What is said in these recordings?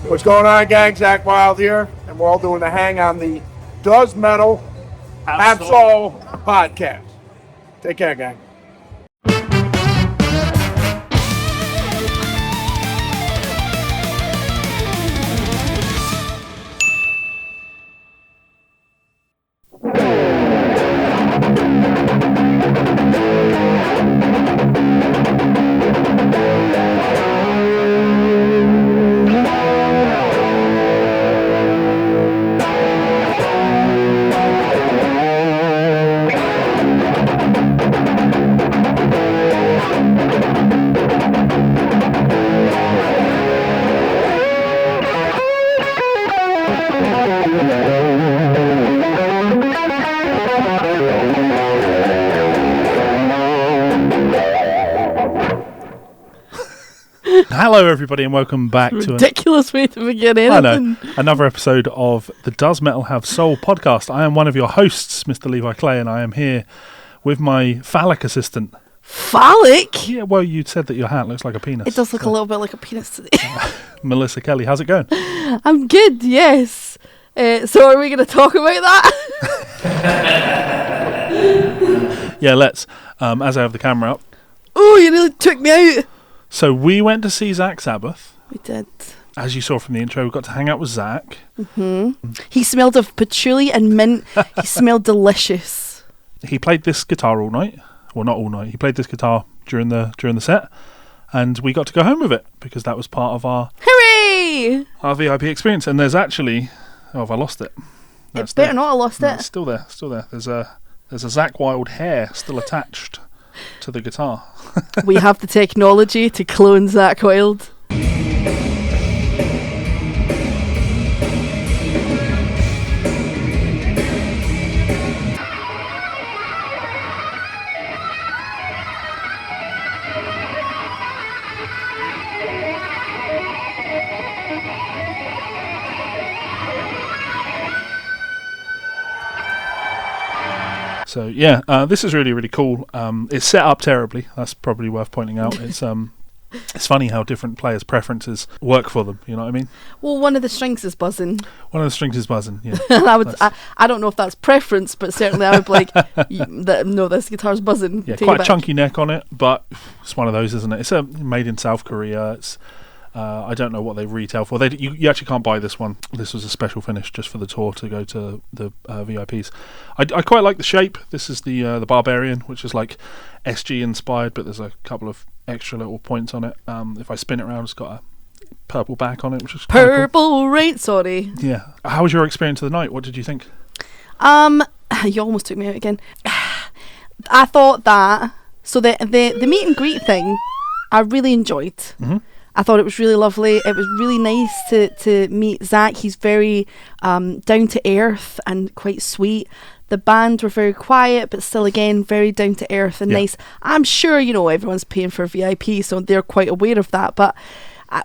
What's going on, gang? Zakk Wild here, and we're all doing the hang on the Does Metal Have Soul podcast. Take care, gang. Hello, everybody, and welcome back to ridiculous way to begin anything. I know, another episode of the Does Metal Have Soul podcast. I am one of your hosts, Mr. Levi Clay, and I am here with my phallic assistant. Phallic? Yeah, well, you said that your hat looks like a penis. It does look a little bit like a penis today. Melisa Kelly, how's it going? I'm good, yes. So are we going to talk about that? Yeah, let's. As I have the camera up. Oh, you nearly took me out. So we went to see Zakk Sabbath. We did. As you saw from the intro, we got to hang out with Zakk. Mm-hmm. He smelled of patchouli and mint. He smelled delicious. He played this guitar all night. Well, not all night. He played this guitar during the set, and we got to go home with it because that was part of our VIP experience. And there's actually, have I lost it? It's better not. I lost it. It's still there. There's a Zakk Wild hair still attached to the guitar. We have the technology to clone Zakk Wild. So yeah, this is really, really cool. It's set up terribly. That's probably worth pointing out. It's funny how different players' preferences work for them. You know what I mean? Well, one of the strings is buzzing. Yeah. I don't know if that's preference, but certainly I would be like, no, this guitar's buzzing. Yeah, quite a chunky neck on it, but it's one of those, isn't it? It's made in South Korea. It's I don't know what they retail for. You actually can't buy this one. This was a special finish just for the tour to go to the VIPs. I quite like the shape. This is the Barbarian, which is like SG inspired, but there's a couple of extra little points on it. If I spin it around, it's got a purple back on it, which is purple cool. rain. Sorry. Yeah. How was your experience of the night? What did you think? You almost took me out again. I thought that the meet and greet thing, I really enjoyed. Mm-hmm. I thought it was really lovely. It was really nice to meet Zakk. He's very down to earth and quite sweet. The band were very quiet, but still, again, very down to earth and nice. I'm sure, everyone's paying for VIP, so they're quite aware of that. But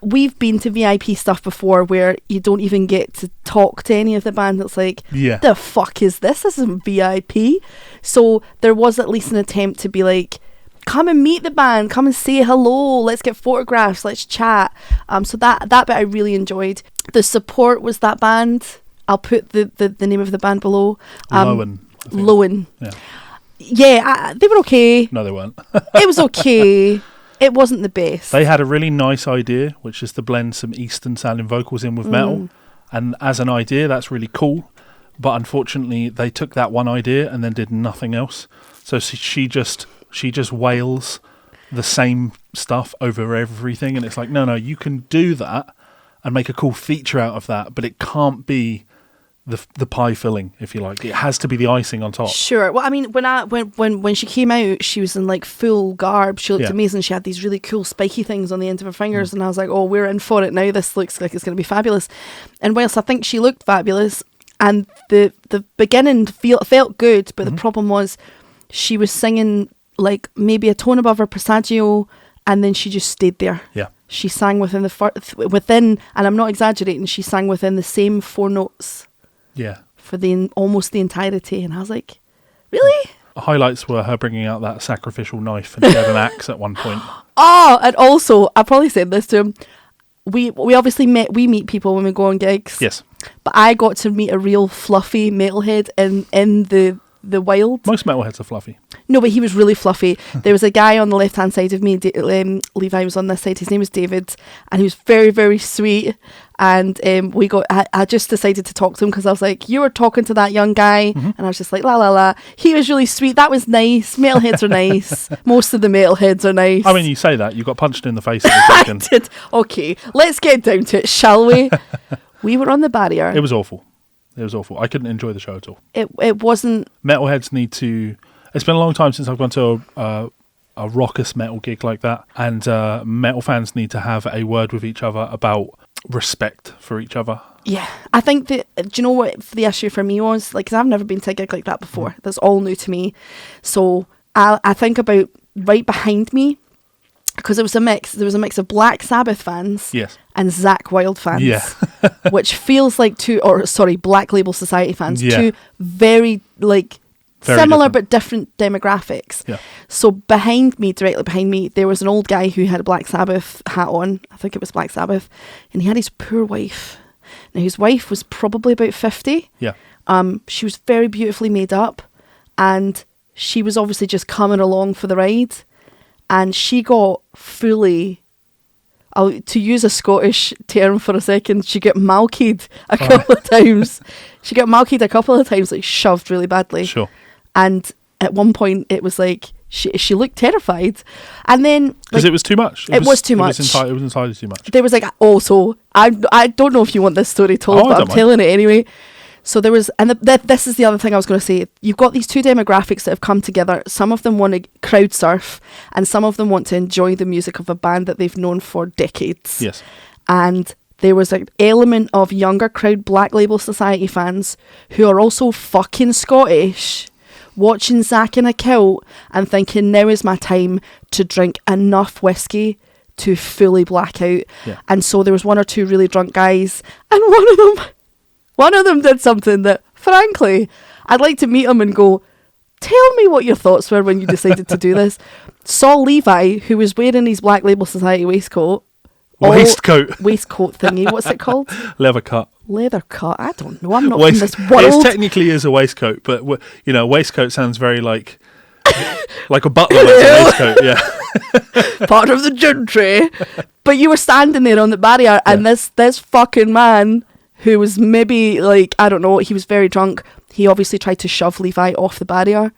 we've been to VIP stuff before where you don't even get to talk to any of the band. It's like, the fuck is this? This isn't VIP. So there was at least an attempt to be like, come and meet the band, come and say hello, let's get photographs, let's chat. So that bit I really enjoyed. The support was that band. I'll put the name of the band below. Lowen. Yeah, they were okay. No, they weren't. It was okay. It wasn't the best. They had a really nice idea, which is to blend some Eastern sounding vocals in with metal. And as an idea, that's really cool. But unfortunately, they took that one idea and then did nothing else. So she just wails the same stuff over everything, and it's like, no, you can do that and make a cool feature out of that, but it can't be the pie filling, if you like. It has to be the icing on top. Sure. Well, I mean, when she came out, she was in like full garb. She looked amazing. She had these really cool spiky things on the end of her fingers, and I was like, oh, we're in for it now. This looks like it's going to be fabulous. And whilst I think she looked fabulous, and the beginning felt good, but the problem was she was singing like maybe a tone above her passaggio, and then she just stayed there. Yeah. She sang within and I'm not exaggerating, she sang within the same 4 notes. Yeah. For almost the entirety, and I was like, really? Highlights were her bringing out that sacrificial knife, and she had an axe at one point. Oh, and also, I probably said this to him, we obviously meet people when we go on gigs. Yes. But I got to meet a real fluffy metalhead in the wild. Most metalheads are fluffy. No, but he was really fluffy. There was a guy on the left-hand side of me, Levi was on this side, his name was David, and he was very, very sweet. And I just decided to talk to him because I was like, you were talking to that young guy, and I was just like, la la la. He was really sweet, that was nice. Metalheads are nice. Most of the metalheads are nice. I mean, you say that, you got punched in the face at the second. I did. Okay, let's get down to it, shall we? We were on the barrier. It was awful. I couldn't enjoy the show at all. It wasn't... Metalheads need to... It's been a long time since I've gone to a raucous metal gig like that, and metal fans need to have a word with each other about respect for each other. Yeah, I think that, do you know what the issue for me was? Like, 'cause I've never been to a gig like that before. That's all new to me. So I think about right behind me, because there was a mix of Black Sabbath fans, Yes. and Zakk Wylde fans, Yeah. which feels like Black Label Society fans, Yeah. two very similar different. but different demographics. Yeah. So directly behind me, there was an old guy who had a Black Sabbath hat on. I think it was Black Sabbath, and he had his poor wife. Now his wife was probably about 50. Yeah. She was very beautifully made up, and she was obviously just coming along for the ride, and she got fully, to use a Scottish term for a second, she got malkied a couple of times. She got malkied a couple of times, like shoved really badly. Sure. And at one point it was like she looked terrified, and then Because it was too much. It was too much. It was entirely too much. there was like, so I don't know if you want this story told, Oh, I but don't I'm mind. telling it anyway. So there was, and this is the other thing I was going to say. You've got these two demographics that have come together. Some of them want to crowd surf, and some of them want to enjoy the music of a band that they've known for decades. Yes. And there was an element of younger crowd Black Label Society fans who are also fucking Scottish, watching Zakk in a kilt and thinking, now is my time to drink enough whiskey to fully black out. Yeah. And so there was one or two really drunk guys, and one of them did something that, frankly, I'd like to meet him and go, tell me what your thoughts were when you decided to do this. Saw Levi, who was wearing his Black Label Society waistcoat. Waistcoat thingy. What's it called? Leather cut. Leather cut. I don't know. I'm not from this It world. technically is a waistcoat, but waistcoat sounds very like a butler wears a waistcoat. Yeah. Part of the gentry. But you were standing there on the barrier, and this fucking man, who was maybe like, I don't know, he was very drunk. He obviously tried to shove Levi off the barrier,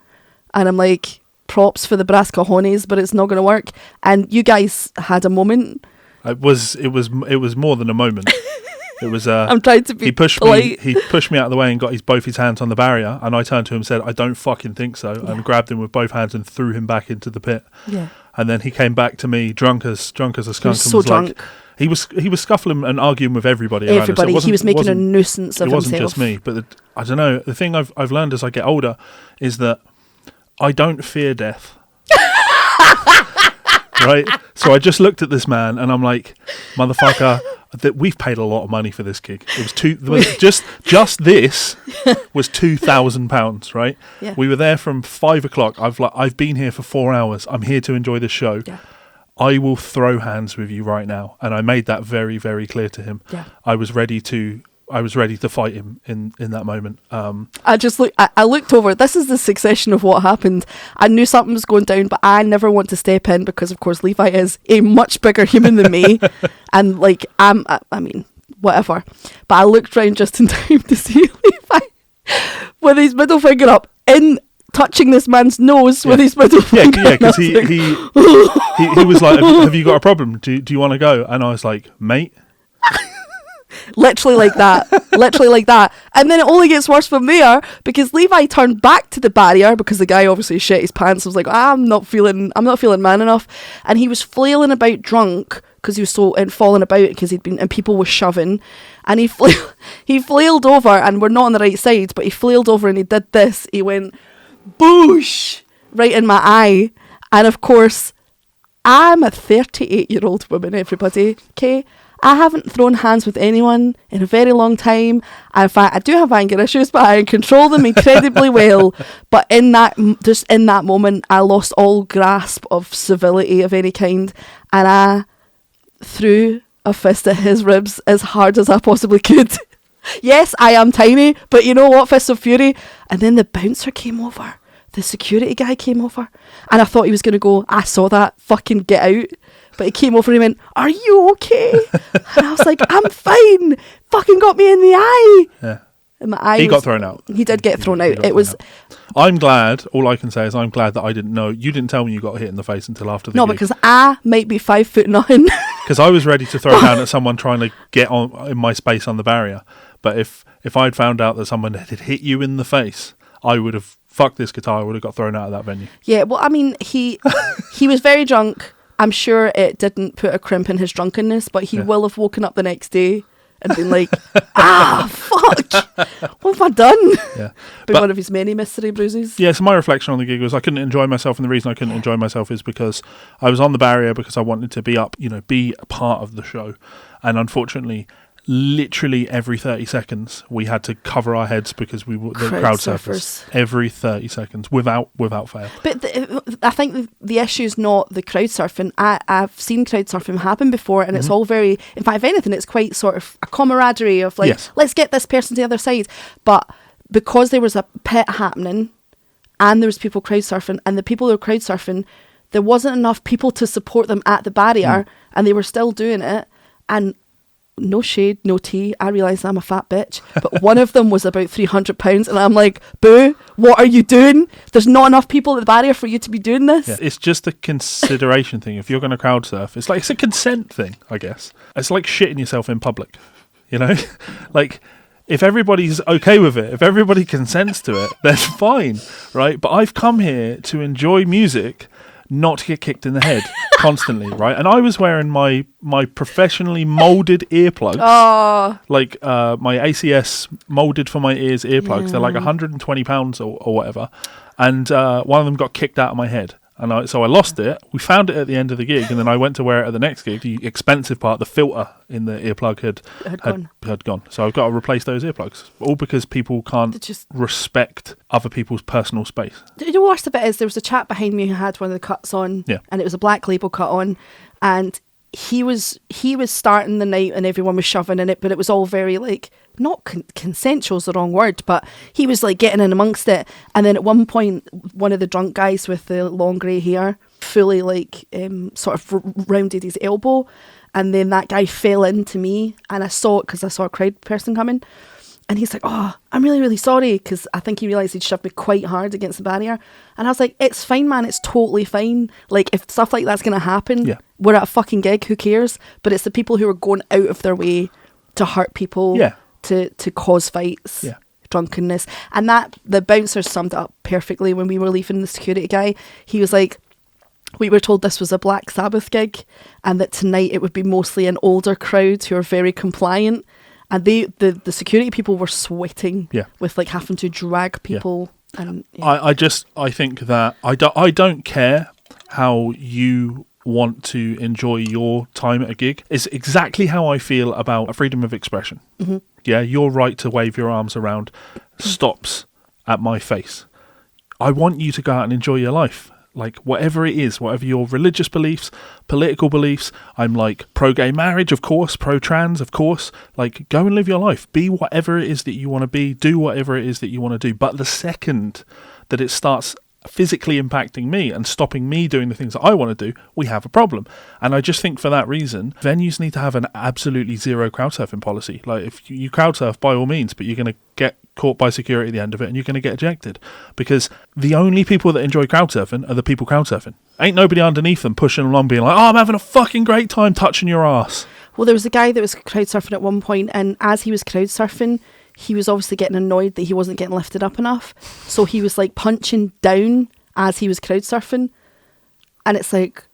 and I'm like, props for the brass cojones, but it's not going to work. And you guys had a moment. It was more than a moment. It was. I'm trying to be polite. He pushed me out of the way and got both his hands on the barrier, and I turned to him and said, "I don't fucking think so," and grabbed him with both hands and threw him back into the pit. Yeah. And then he came back to me drunk as a skunk. He was and so drunk. Like, he was scuffling and arguing with everybody. Around him. So He was making a nuisance of himself. It wasn't just me, but I don't know. The thing I've learned as I get older is that I don't fear death. Right? So I just looked at this man and I'm like, motherfucker, that we've paid a lot of money for this gig. It was just this was £2,000, right? Yeah. We were there from 5 o'clock. I've been here for 4 hours. I'm here to enjoy the show. Yeah. I will throw hands with you right now. And I made that very, very clear to him. Yeah. I was ready to fight him in that moment. I looked over. This is the succession of what happened. I knew something was going down, but I never want to step in because, of course, Levi is a much bigger human than me, and like I mean, whatever. But I looked round just in time to see Levi with his middle finger up in touching this man's nose with his middle finger. Yeah, because he was like, have you got a problem? Do you want to go? And I was like, mate. Literally like that. And then it only gets worse from there because Levi turned back to the barrier because the guy obviously shit his pants. I was like, I'm not feeling man enough. And he was flailing about drunk because he was and falling about because he'd been, and people were shoving. And he flailed over, and we're not on the right side, but he flailed over and he did this. He went, boosh, right in my eye. And of course, I'm a 38-year-old woman, everybody, okay? I haven't thrown hands with anyone in a very long time. In fact, I do have anger issues, but I control them incredibly well. But in that moment, I lost all grasp of civility of any kind, and I threw a fist at his ribs as hard as I possibly could. Yes, I am tiny, but you know what? Fists of fury. And then the bouncer came over. The security guy came over. And I thought he was going to go, I saw that, fucking get out. But he came over and he went, are you okay? And I was like, I'm fine. Fucking got me in the eye. Yeah. And my eye He got thrown out. He did get thrown He out. got It thrown was... out. I'm glad, all I can say is I'm glad that I didn't know. You didn't tell me you got hit in the face until after the No, gig. because I might be 5'9". Because I was ready to throw down at someone trying to get on in my space on the barrier. But if I'd found out that someone had hit you in the face, I would have fucked this guitar. I would have got thrown out of that venue. Yeah, well, I mean, he was very drunk. I'm sure it didn't put a crimp in his drunkenness, but he will have woken up the next day and been like, fuck, what have I done? Yeah. Been one of his many mystery bruises. Yeah, so my reflection on the gig was I couldn't enjoy myself, and the reason I couldn't enjoy myself is because I was on the barrier because I wanted to be up, be a part of the show. And unfortunately, literally every 30 seconds we had to cover our heads because we were the crowd surfers. Every 30 seconds without fail. But I think the issue is not the crowd surfing. I've seen crowd surfing happen before, and it's all very, in fact, if anything, it's quite sort of a camaraderie of like, let's get this person to the other side. But because there was a pit happening and there was people crowd surfing, and the people who were crowd surfing, there wasn't enough people to support them at the barrier, and they were still doing it. And no shade, no tea. I realise I'm a fat bitch, but one of them was about 300 pounds, and I'm like, boo, what are you doing? There's not enough people at the barrier for you to be doing this. Yeah, it's just a consideration thing. If you're going to crowd surf, it's a consent thing, I guess. It's like shitting yourself in public, like if everybody's okay with it, if everybody consents to it, then fine, right? But I've come here to enjoy music, not to get kicked in the head constantly, right? And I was wearing my professionally molded earplugs, like my ACS molded for my ears earplugs. They're like £120 or whatever, and one of them got kicked out of my head. And so I lost it. We found it at the end of the gig, and then I went to wear it at the next gig. The expensive part, the filter in the earplug had gone. So I've got to replace those earplugs, all because people can't respect other people's personal space. The worst of it is there was a chap behind me who had one of the cuts on, and it was a Black Label cut on, and he was starting the night, and everyone was shoving in it, but it was all very like, not consensual is the wrong word, but he was like getting in amongst it. And then at one point, one of the drunk guys with the long grey hair fully like sort of rounded his elbow, and then that guy fell into me, and I saw it because I saw a crowd person coming, and he's like, oh, I'm really, really sorry, because I think he realised he'd shoved me quite hard against the barrier. And I was like, it's fine, man, it's totally fine. Like, if stuff like that's going to happen, we're at a fucking gig, who cares? But it's the people who are going out of their way to hurt people, to cause fights, drunkenness. And that, the bouncer summed it up perfectly when we were leaving. The security guy, he was like, we were told this was a Zakk Sabbath gig, and that tonight it would be mostly an older crowd who are very compliant. And the security people were sweating with like having to drag people. And I think that I don't care how you want to enjoy your time at a gig. It's exactly how I feel about freedom of expression. Yeah, your right to wave your arms around stops at my face. I want you to go out and enjoy your life. Like, whatever it is, whatever your religious beliefs, political beliefs, I'm like pro-gay marriage, of course, pro-trans, of course. Like, go and live your life. Be whatever it is that you want to be. Do whatever it is that you want to do. But the second that it starts physically impacting me and stopping me doing the things that I want to do, we have a problem. And I just think for that reason, venues need to have an absolutely zero crowd surfing policy. Like, if you crowd surf, by all means, but you're going to get caught by security at the end of it, and you're going to get ejected, because the only people that enjoy crowd surfing are the people crowd surfing. Ain't nobody underneath them pushing along being like, oh, I'm having a fucking great time touching your ass. Well, there was a guy that was crowd surfing at one point, and as he was crowd surfing, he was obviously getting annoyed that he wasn't getting lifted up enough, so he was like punching down as he was crowd surfing. And it's like,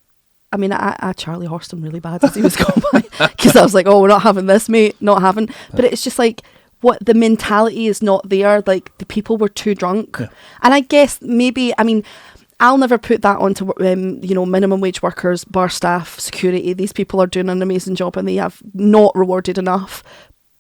I mean, I Charlie horsed him really bad as he was going by, because I was like, oh, we're not having this, mate, not having. But it's just like, what, the mentality is not there. Like, the people were too drunk. And I guess maybe, I mean, I'll never put that onto minimum wage workers, bar staff, security. These people are doing an amazing job, and they have not rewarded enough.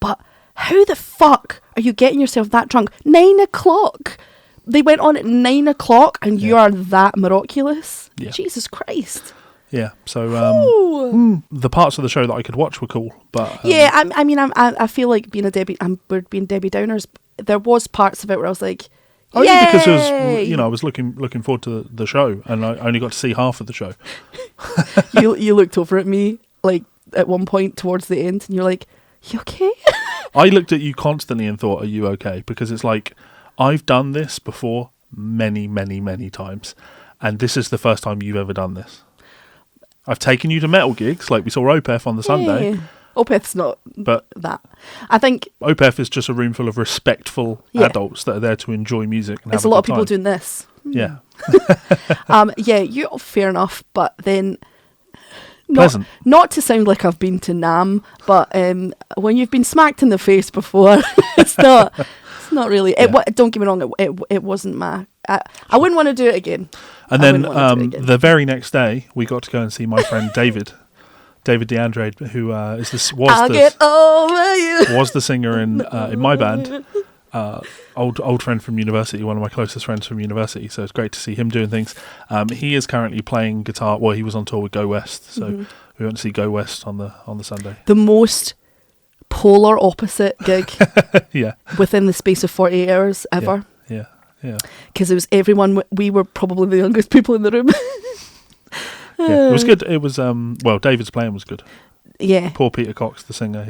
But how the fuck are you getting yourself that drunk? 9 o'clock. They went on at 9 o'clock, and you are that miraculous. Jesus Christ. Yeah. So Ooh. the parts of the show that I could watch were cool, but Yeah, I feel like being a Debbie. We're being Debbie Downers. There was parts of it where I was like, only because it was, "Yay!" I was looking forward to the show, and I only got to see half of the show. you looked over at me like at one point towards the end, and you're like, "You okay?" I looked at you constantly and thought, "Are you okay?" Because it's like I've done this before many, many, many times, and this is the first time you've ever done this. I've taken you to metal gigs, like we saw Opeth on the Sunday. Yeah. Opeth's not But that. I think Opeth is just a room full of respectful adults that are there to enjoy music. And there's have a lot of good people time. doing this. Yeah. Yeah, you fair enough, but then Pleasant. not to sound like I've been to Nam, but when you've been smacked in the face before, it's not really. Yeah. Don't get me wrong, it wasn't my. I wouldn't want to do it again. And then the very next day, we got to go and see my friend David DeAndre, who Get over you. was the singer in my band. Old friend from university, one of my closest friends from university. So it's great to see him doing things. He is currently playing guitar. Well, he was on tour with Go West, so we went to see Go West on the Sunday. The most polar opposite gig Yeah, within the space of 48 hours ever. yeah. Because it was everyone. We were probably the youngest people in the room. Yeah, it was good. It was David's playing was good. Yeah. Poor Peter Cox, the singer.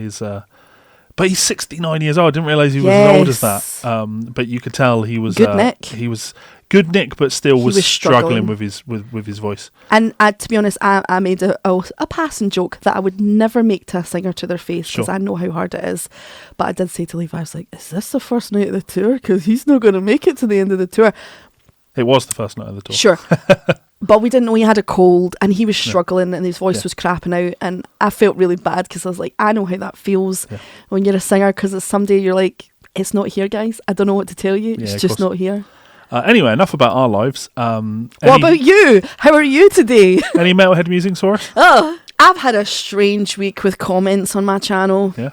But he's 69 years old. I didn't realise he was as old as that. But you could tell he was Good Nick. He was good Nick, but still He was was struggling struggling. with his voice. And to be honest, I made a passing joke that I would never make to a singer to their face because Sure. I know how hard it is. But I did say to Levi, I was like, is this the first night of the tour? Because he's not going to make it to the end of the tour. It was the first night of the tour. Sure. But we didn't know he had a cold and he was struggling and his voice was crapping out. And I felt really bad because I was like, I know how that feels when you're a singer because it's someday you're like, it's not here, guys. I don't know what to tell you. Yeah, It's of just course. not here. Anyway, enough about our lives. What about you? How are you today? Any Metalhead Musings for us? Oh, I've had a strange week with comments on my channel. Yeah.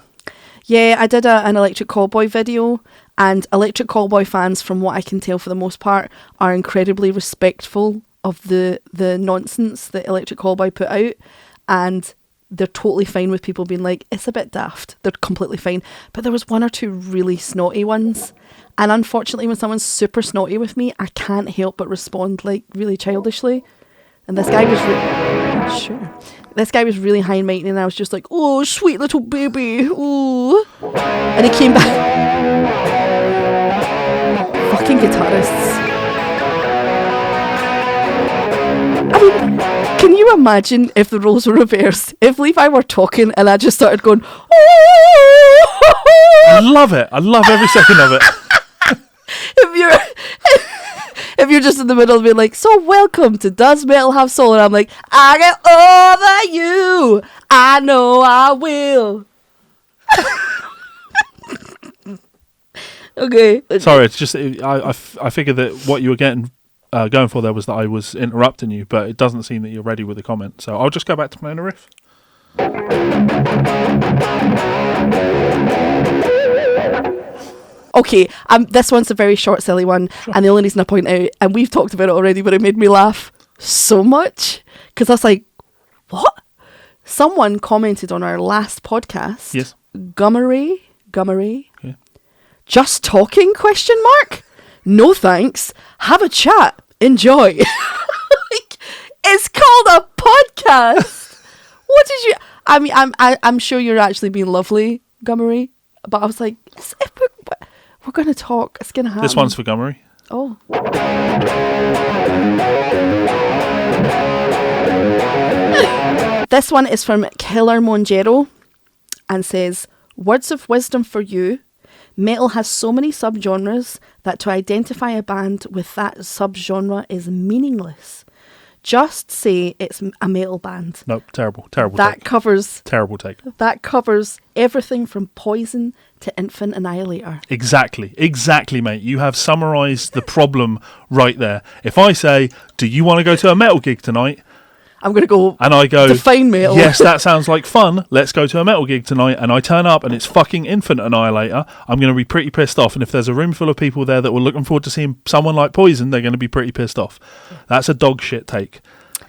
Yeah, I did an Electric Callboy video, and Electric Callboy fans, from what I can tell for the most part, are incredibly respectful of the nonsense that Electric Callboy put out, and they're totally fine with people being like, it's a bit daft. They're completely fine. But there was one or two really snotty ones, and unfortunately when someone's super snotty with me, I can't help but respond like really childishly. And this guy was This guy was really high and mighty, and I was just like, oh, sweet little baby, oh. And he came back. Fucking guitarists. I mean, can you imagine if the roles were reversed? If Levi were talking and I just started going, oh. I love it. I love every second of it. If you're just in the middle of being like, so welcome to Does Metal Have Soul? And I'm like, I get over you. I know I will. Okay. Sorry, it's just I figured that what you were going for there was that I was interrupting you, but it doesn't seem that you're ready with the comment. So I'll just go back to playing a riff. Okay, this one's a very short, silly one, and the only reason I point out, and we've talked about it already, but it made me laugh so much, because I was like, what? Someone commented on our last podcast. Yes. Gummery. Yeah. Just talking, question mark? No thanks. Have a chat. Enjoy. Like, it's called a podcast. What did you... I mean, I'm sure you're actually being lovely, Gummery, but I was like, we're going to talk. It's going to happen. This one's for Gummery. Oh. This one is from Killer Monjero and says, words of wisdom for you. Metal has so many subgenres that to identify a band with that subgenre is meaningless. Just say it's a metal band. Nope, terrible That take. covers... Terrible take. That covers everything from Poison to Infant Annihilator. Exactly, mate. You have summarised the problem right there. If I say, do you want to go to a metal gig tonight? I'm going to go... And I go, define metal. yes, that sounds like fun. Let's go to a metal gig tonight. And I turn up and it's fucking Infant Annihilator. I'm going to be pretty pissed off. And if there's a room full of people there that were looking forward to seeing someone like Poison, they're going to be pretty pissed off. That's a dog shit take.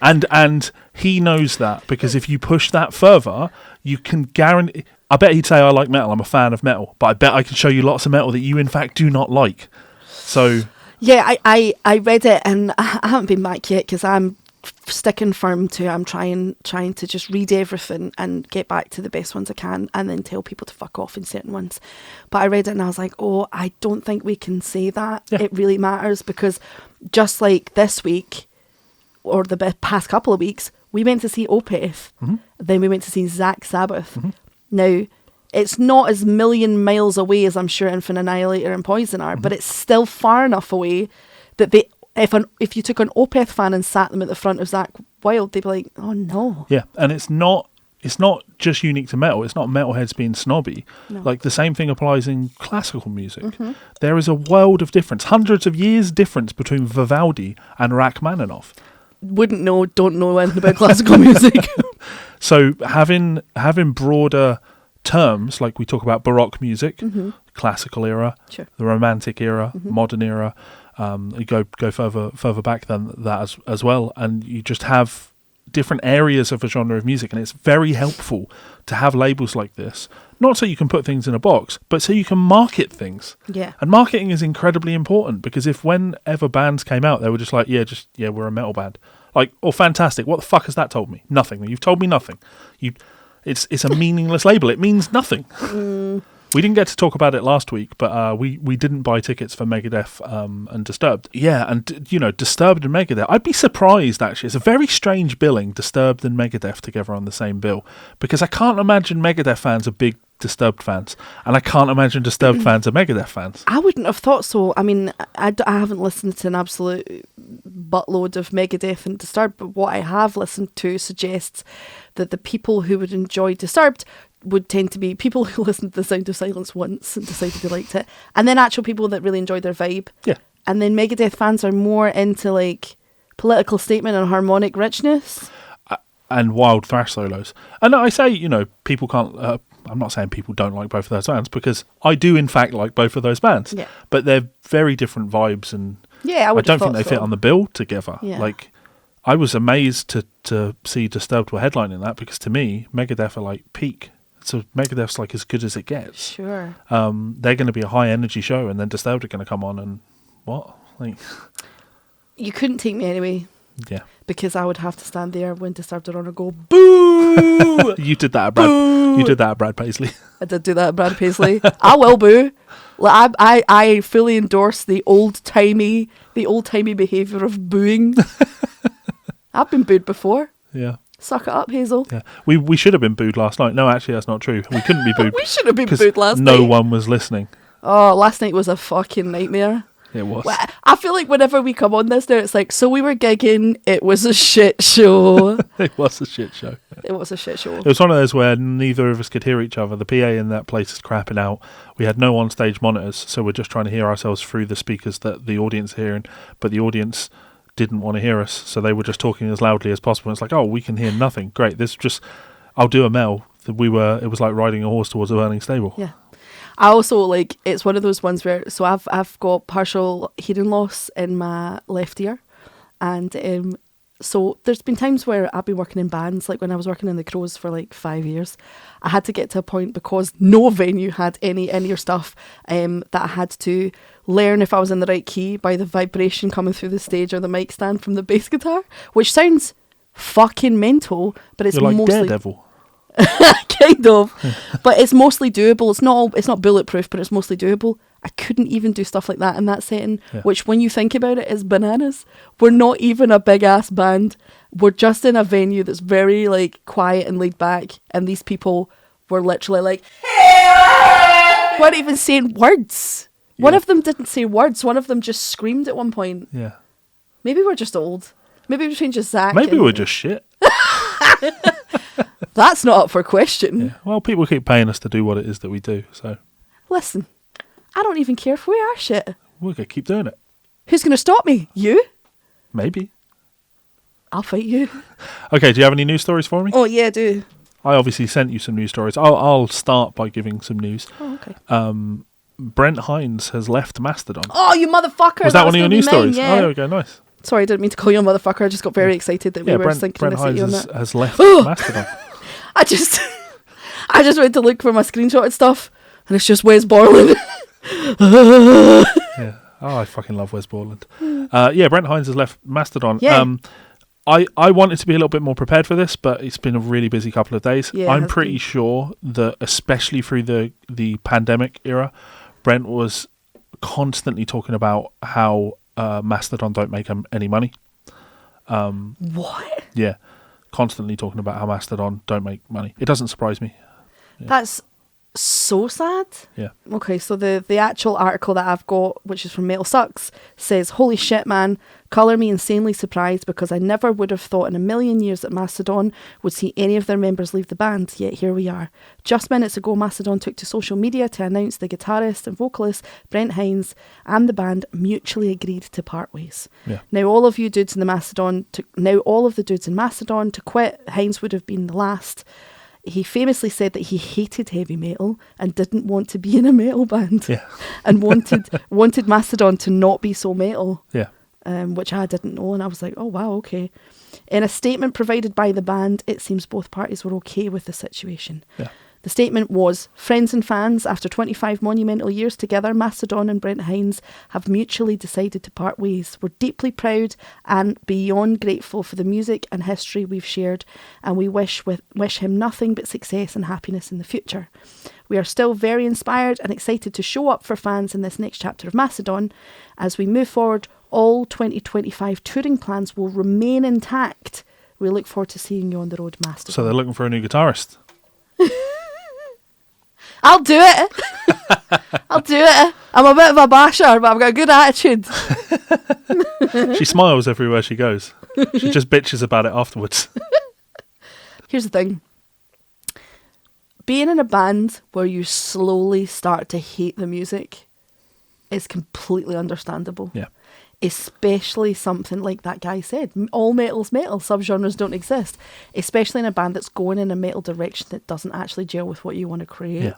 And he knows that, because if you push that further, you can guarantee. I bet he'd say, I like metal, I'm a fan of metal, but I bet I can show you lots of metal that you in fact do not like. So yeah, I read it and I haven't been back yet because I'm sticking firm to I'm trying to just read everything and get back to the best ones I can and then tell people to fuck off in certain ones. But I read it and I was like, oh, I don't think we can say that. Yeah. It really matters, because just like this week or the past couple of weeks, we went to see Opeth, then we went to see Zakk Sabbath. Now, it's not as million miles away as I'm sure Infinite Annihilator and Poison are, but it's still far enough away that if you took an Opeth fan and sat them at the front of Zakk Wylde, they'd be like, oh no. yeah, and it's not just unique to metal. It's not metalheads being snobby. No. Like, the same thing applies in classical music. There is a world of difference, hundreds of years difference between Vivaldi and Rachmaninoff. Wouldn't know, don't know anything about classical music. So having broader terms, like we talk about Baroque music, classical era, Sure. the Romantic era, modern era, you go further back than that as well, and you just have different areas of a genre of music, and it's very helpful to have labels like this, not so you can put things in a box, but so you can market things. Yeah. And marketing is incredibly important, because if whenever bands came out, they were just like, we're a metal band. Like, oh, fantastic. What the fuck has that told me? Nothing. You've told me nothing. It's a meaningless label. It means nothing. We didn't get to talk about it last week, but we didn't buy tickets for Megadeth and Disturbed. Yeah, and Disturbed and Megadeth. I'd be surprised, actually. It's a very strange billing, Disturbed and Megadeth together on the same bill, because I can't imagine Megadeth fans are big Disturbed fans, and I can't imagine Disturbed fans are Megadeth fans. I wouldn't have thought so. I mean, I haven't listened to an absolute buttload of Megadeth and Disturbed, but what I have listened to suggests that the people who would enjoy Disturbed would tend to be people who listened to The Sound of Silence once and decided they liked it, and then actual people that really enjoyed their vibe. Yeah. And then Megadeth fans are more into like political statement and harmonic richness. And wild thrash solos. And I say, people can't... I'm not saying people don't like both of those bands, because I do, in fact, like both of those bands. Yeah. But they're very different vibes, and Yeah, I don't think they fit on the bill together. Yeah. Like, I was amazed to see Disturbed were headlining that, because to me, Megadeth are like peak. So Megadeth's like as good as it gets. Sure. They're going to be a high energy show, and then Disturbed are going to come on and what? Like, You couldn't take me anyway, yeah. because I would have to stand there when Disturbed are on and go, boo! You did that at Brad. Boo! You did that at Brad Paisley. I did do that at Brad Paisley. I will boo. Like, I fully endorse the old timey behaviour of booing. I've been booed before. Yeah. Suck it up, Hazel. Yeah. We should have been booed last night. No, actually, that's not true. We couldn't be booed. We should have been 'cause booed last night. No one was listening. Oh, last night was a fucking nightmare. It was. Well, I feel like whenever we come on this now, it's like, so we were gigging, it was a shit show. It was a shit show. It was a shit show. It was one of those where neither of us could hear each other. The PA in that place is crapping out. We had no on-stage monitors, so we're just trying to hear ourselves through the speakers that the audience are hearing, but the audience didn't want to hear us, so they were just talking as loudly as possible. It's like, oh, we can hear nothing. Great. This just, I'll do a Mel. It was like riding a horse towards a burning stable. Yeah. I also, like, it's one of those ones where, so I've got partial hearing loss in my left ear, and so there's been times where I've been working in bands, like when I was working in the Crows for like 5 years, I had to get to a point, because no venue had any in-ear stuff, that I had to learn if I was in the right key by the vibration coming through the stage or the mic stand from the bass guitar, which sounds fucking mental, but it's You're like mostly Daredevil. kind of, but it's mostly doable. It's not bulletproof, but it's mostly doable. I couldn't even do stuff like that in that setting, Yeah. which when you think about it is bananas. We're not even a big ass band. We're just in a venue that's very like quiet and laid back, and these people were literally like weren't even saying words. One Yeah. of them didn't say words. One of them just screamed at one point. Yeah. Maybe we're just old. Maybe between just Zakk. Maybe and- we're just shit. That's not up for question. Yeah. Well, people keep paying us to do what it is that we do, so Listen, I don't even care if we are shit. we're going to keep doing it. Who's going to stop me? You? Maybe. I'll fight you. Okay, do you have any news stories for me? Oh, yeah, I do. I obviously sent you some news stories. I'll start by giving some news. Oh, okay. Brent Hines has left Mastodon. Oh, you motherfucker. Was that one of your gonna news be mine, stories? Yeah. Oh, there we go. Nice. Sorry, I didn't mean to call you a motherfucker. I just got very excited that we were Brent synchronicity on Hines that. has left Mastodon. I just went to look for my screenshotted stuff, and it's just Wes Borland. Yeah. Oh, I fucking love Wes Borland. Brent Hines has left Mastodon. Yeah. I wanted to be a little bit more prepared for this, but it's been a really busy couple of days. Yeah, I'm pretty sure that, especially through the pandemic era, Brent was constantly talking about how Mastodon don't make him any money. What? Yeah, constantly talking about how Mastodon don't make money. It doesn't surprise me. Yeah. That's so sad. Yeah. Okay, so the actual article that I've got, which is from Metal Sucks, says, "Holy shit, man. Colour me insanely surprised because I never would have thought in a million years that Mastodon would see any of their members leave the band, yet here we are. Just minutes ago, Mastodon took to social media to announce the guitarist and vocalist, Brent Hines, and the band mutually agreed to part ways. Yeah. Now all of the dudes in Mastodon to quit. Hines would have been the last. He famously said that he hated heavy metal and didn't want to be in a metal band, Yeah. and wanted Mastodon to not be so metal." Yeah. Which I didn't know, and I was like, oh wow, okay. In a statement provided by the band, it seems both parties were okay with the situation. Yeah. The statement was, "Friends and fans, after 25 monumental years together, Mastodon and Brent Hines have mutually decided to part ways. We're deeply proud and beyond grateful for the music and history we've shared, and we wish him nothing but success and happiness in the future. We are still very inspired and excited to show up for fans in this next chapter of Mastodon. As we move forward, all 2025 touring plans will remain intact. We look forward to seeing you on the road, Mastodon." So they're looking for a new guitarist. I'll do it. I'll do it. I'm a bit of a basher, but I've got a good attitude. She smiles everywhere she goes. She just bitches about it afterwards. Here's the thing. Being in a band where you slowly start to hate the music is completely understandable. Yeah. Especially something like that guy said. All metal's metal. Subgenres don't exist. Especially in a band that's going in a metal direction that doesn't actually gel with what you want to create. Yeah.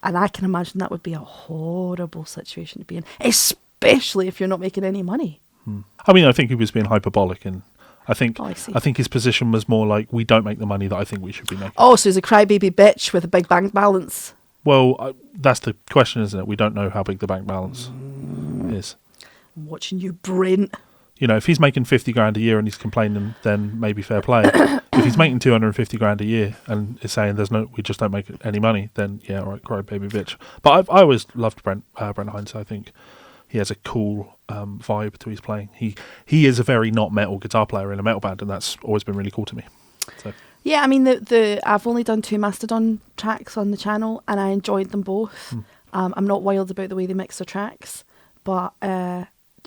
And I can imagine that would be a horrible situation to be in. Especially if you're not making any money. I mean, I think he was being hyperbolic, and I think I see. I think his position was more like, we don't make the money that I think we should be making. Oh, so he's a crybaby bitch with a big bank balance. Well, that's the question, isn't it? We don't know how big the bank balance is. I'm watching you, Brent. You know, if he's making 50 grand a year and he's complaining, then maybe fair play. If he's making 250 grand a year and is saying we just don't make any money, then yeah, all right, cry baby bitch. But I always loved Brent Hines. I think he has a cool vibe to his playing. He is a very not metal guitar player in a metal band, and that's always been really cool to me. So. Yeah, I mean, I've only done 2 Mastodon tracks on the channel, and I enjoyed them both. I'm not wild about the way they mix their tracks, but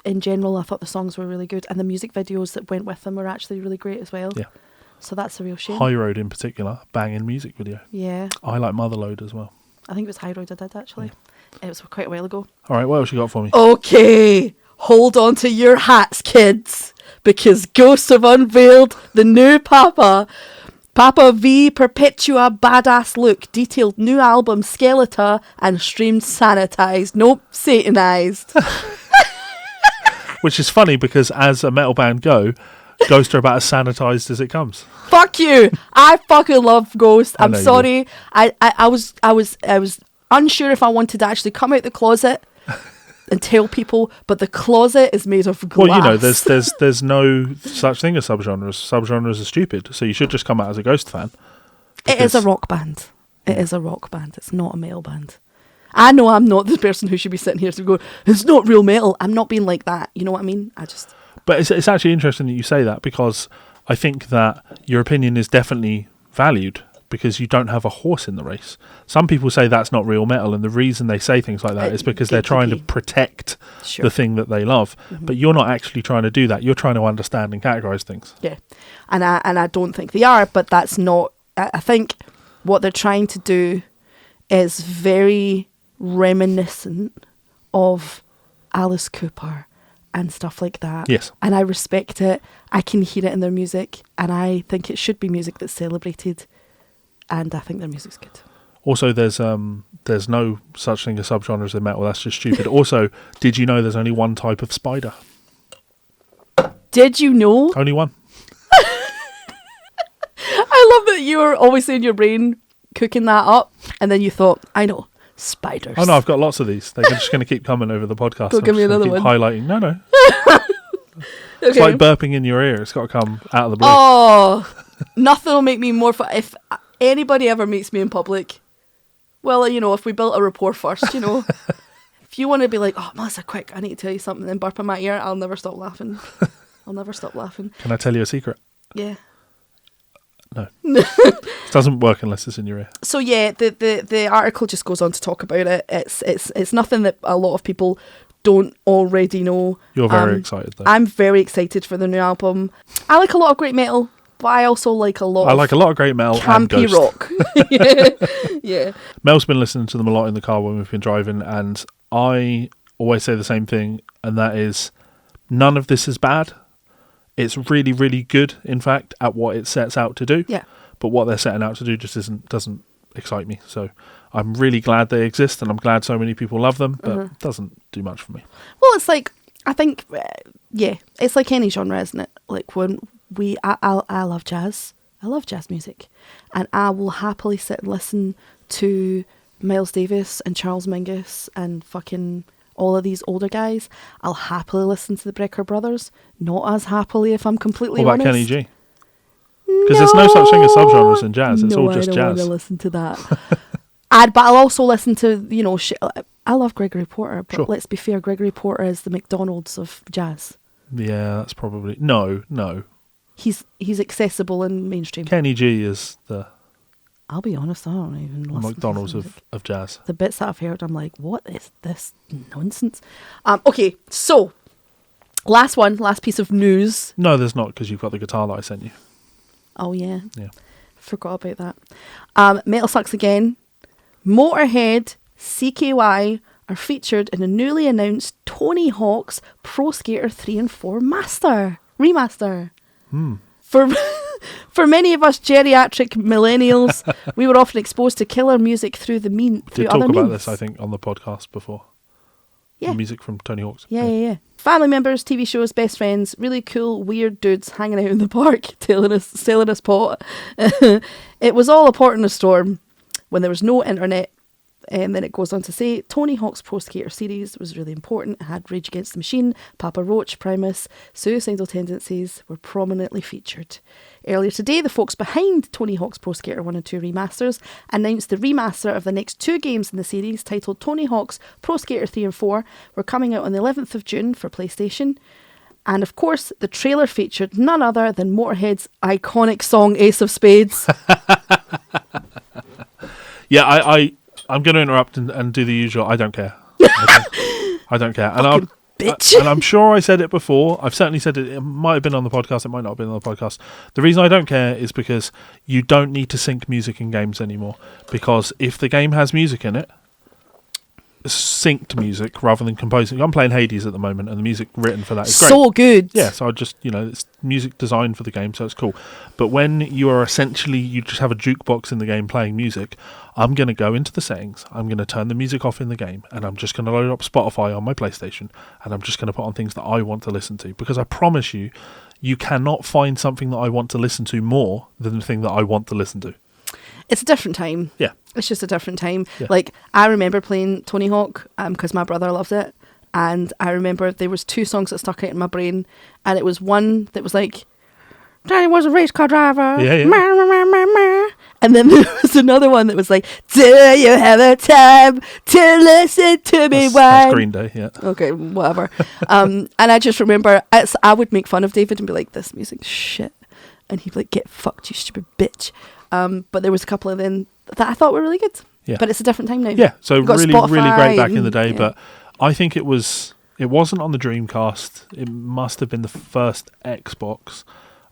in general, I thought the songs were really good, and the music videos that went with them were actually really great as well. Yeah. So that's a real shame. High Road in particular, banging music video. Yeah. I like Motherload as well. I think it was High Road I did, actually. It was quite a while ago. All right, what else you got for me? Okay, hold on to your hats, kids, because Ghosts have unveiled the new Papa V Perpetua Badass Look, detailed new album Skeletor, and streamed sanitized. Nope, satanized. Which is funny because as a metal band Ghost are about as sanitized as it comes. Fuck you! I fucking love Ghost. I I'm know you sorry. I was unsure if I wanted to actually come out the closet and tell people, but the closet is made of glass. Well, you know, there's no such thing as subgenres. Subgenres are stupid, so you should just come out as a Ghost fan. It is a rock band. It is a rock band. It's not a metal band. I know I'm not the person who should be sitting here to go, it's not real metal. I'm not being like that. You know what I mean? But it's actually interesting that you say that, because I think that your opinion is definitely valued because you don't have a horse in the race. Some people say that's not real metal, and the reason they say things like that is because they're trying to protect the thing that they love. Mm-hmm. But you're not actually trying to do that. You're trying to understand and categorize things. Yeah. And I don't think they are, but that's not... I think what they're trying to do is very reminiscent of Alice Cooper and stuff like that. Yes. And I respect it. I can hear it in their music, and I think it should be music that's celebrated, and I think their music's good. Also, there's no such thing as subgenres in metal. That's just stupid. Also, did you know there's only one type of spider? Did you know? Only one. I love that you were always in your brain cooking that up, and then you thought, I know, spiders. Oh no, I've got lots of these. They're just going to keep coming over the podcast. Go give me another keep one. Highlighting. No. Okay. It's like burping in your ear. It's got to come out of the blue. Oh, nothing will make me more fun. If anybody ever meets me in public, well, if we built a rapport first, if you want to be like, oh, Melissa, quick, I need to tell you something, then burp in my ear, I'll never stop laughing. Can I tell you a secret? Yeah. No. It doesn't work unless it's in your ear. So yeah, the article just goes on to talk about it. It's nothing that a lot of people don't already know. You're very excited though. I'm very excited for the new album. I like a lot of great metal, but I also like a lot of great metal and campy Ghost. rock. Yeah. Mel's been listening to them a lot in the car when we've been driving, and I always say the same thing, and that is none of this is bad. It's really, really good, in fact, at what it sets out to do. Yeah. But what they're setting out to do just doesn't excite me. So I'm really glad they exist, and I'm glad so many people love them, but it doesn't do much for me. Well, it's like, I think, it's like any genre, isn't it? Like when I love jazz. I love jazz music. And I will happily sit and listen to Miles Davis and Charles Mingus and fucking all of these older guys. I'll happily listen to the Brecker Brothers. Not as happily, if I'm completely What about honest. Kenny G? Because there's no such thing as subgenres in jazz. It's all just I don't jazz. want to listen to that. But I'll also listen to, I love Gregory Porter, but Sure. let's be fair, Gregory Porter is the McDonald's of jazz. Yeah, that's probably... No. He's accessible and mainstream. Kenny G is the I'll be honest, I don't even listen McDonald's to his music. of jazz. The bits that I've heard, I'm like, what is this nonsense? Okay, so last piece of news. No, there's not, because you've got the guitar that I sent you. Oh yeah, Yeah. forgot about that. Metal Sucks Again. Motorhead, CKY are featured in a newly announced Tony Hawk's Pro Skater 3 and 4 remaster. For many of us geriatric millennials, we were often exposed to killer music through We through did other talk about means. this, I think, on the podcast before. Yeah. The music from Tony Hawk's. Yeah. Family members, TV shows, best friends, really cool, weird dudes hanging out in the park, selling us pot. It was all a port in a storm when there was no internet. And then it goes on to say, Tony Hawk's Pro Skater series was really important. It had Rage Against the Machine, Papa Roach, Primus, Suicidal Tendencies were prominently featured. Earlier today, the folks behind Tony Hawk's Pro Skater 1 and 2 remasters announced the remaster of the next two games in the series, titled Tony Hawk's Pro Skater 3 and 4, were coming out on the 11th of June for PlayStation. And of course, the trailer featured none other than Motorhead's iconic song Ace of Spades. Yeah, I'm going to interrupt and do the usual. I don't care. I don't care. And bitch. and I'm sure I said it before. I've certainly said it. It might have been on the podcast. It might not have been on the podcast. The reason I don't care is because you don't need to sync music in games anymore. Because if the game has music in it, synced music rather than composing. I'm playing Hades at the moment, and the music written for that is great. So good. Yeah, so I just, it's music designed for the game, so it's cool. But when you are essentially, you just have a jukebox in the game playing music, I'm going to go into the settings, I'm going to turn the music off in the game, and I'm just going to load up Spotify on my PlayStation, and I'm just going to put on things that I want to listen to. Because I promise you, you cannot find something that I want to listen to more than the thing that I want to listen to. It's a different time. Yeah. It's just a different time. Yeah. Like, I remember playing Tony Hawk because my brother loved it. And I remember there was two songs that stuck out in my brain. And it was one that was like, Daddy was a race car driver. Yeah. Meh, meh, meh, meh, meh. And then there was another one that was like, do you have the time to listen to me? That's Green Day, yeah. Okay, whatever. And I just remember I would make fun of David and be like, this music's shit. And he'd be like, get fucked, you stupid bitch. But there was a couple of them that I thought were really good. Yeah. But it's a different time now. Yeah, so You've got really, Spotify really great back in the day. yeah. But I think it wasn't on the Dreamcast. It must have been the first Xbox.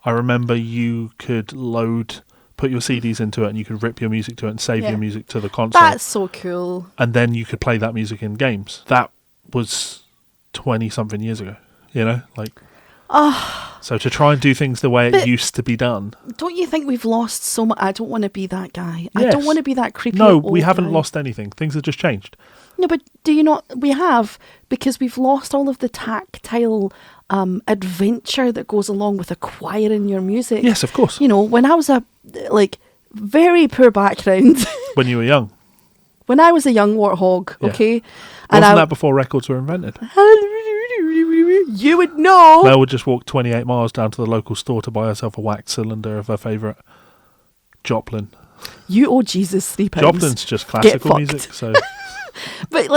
I remember you could put your CDs into it, and you could rip your music to it and save your music to the console. That's so cool. And then you could play that music in games. That was 20-something years ago, So to try and do things the way it used to be done. Don't you think we've lost so much? I don't want to be that guy. Yes. I don't want to be that creepy No, old we haven't guy. lost anything. Things have just changed. No, but do you not? We have, because we've lost all of the tactile adventure that goes along with acquiring your music. Yes, of course. You know, when I was very poor background. When you were young. When I was a young warthog, Yeah. okay? Wasn't that before records were invented? You would know. Mel would just walk 28 miles down to the local store to buy herself a wax cylinder of her favourite Joplin. You owe Jesus £3. Joplin's just classical music, so... But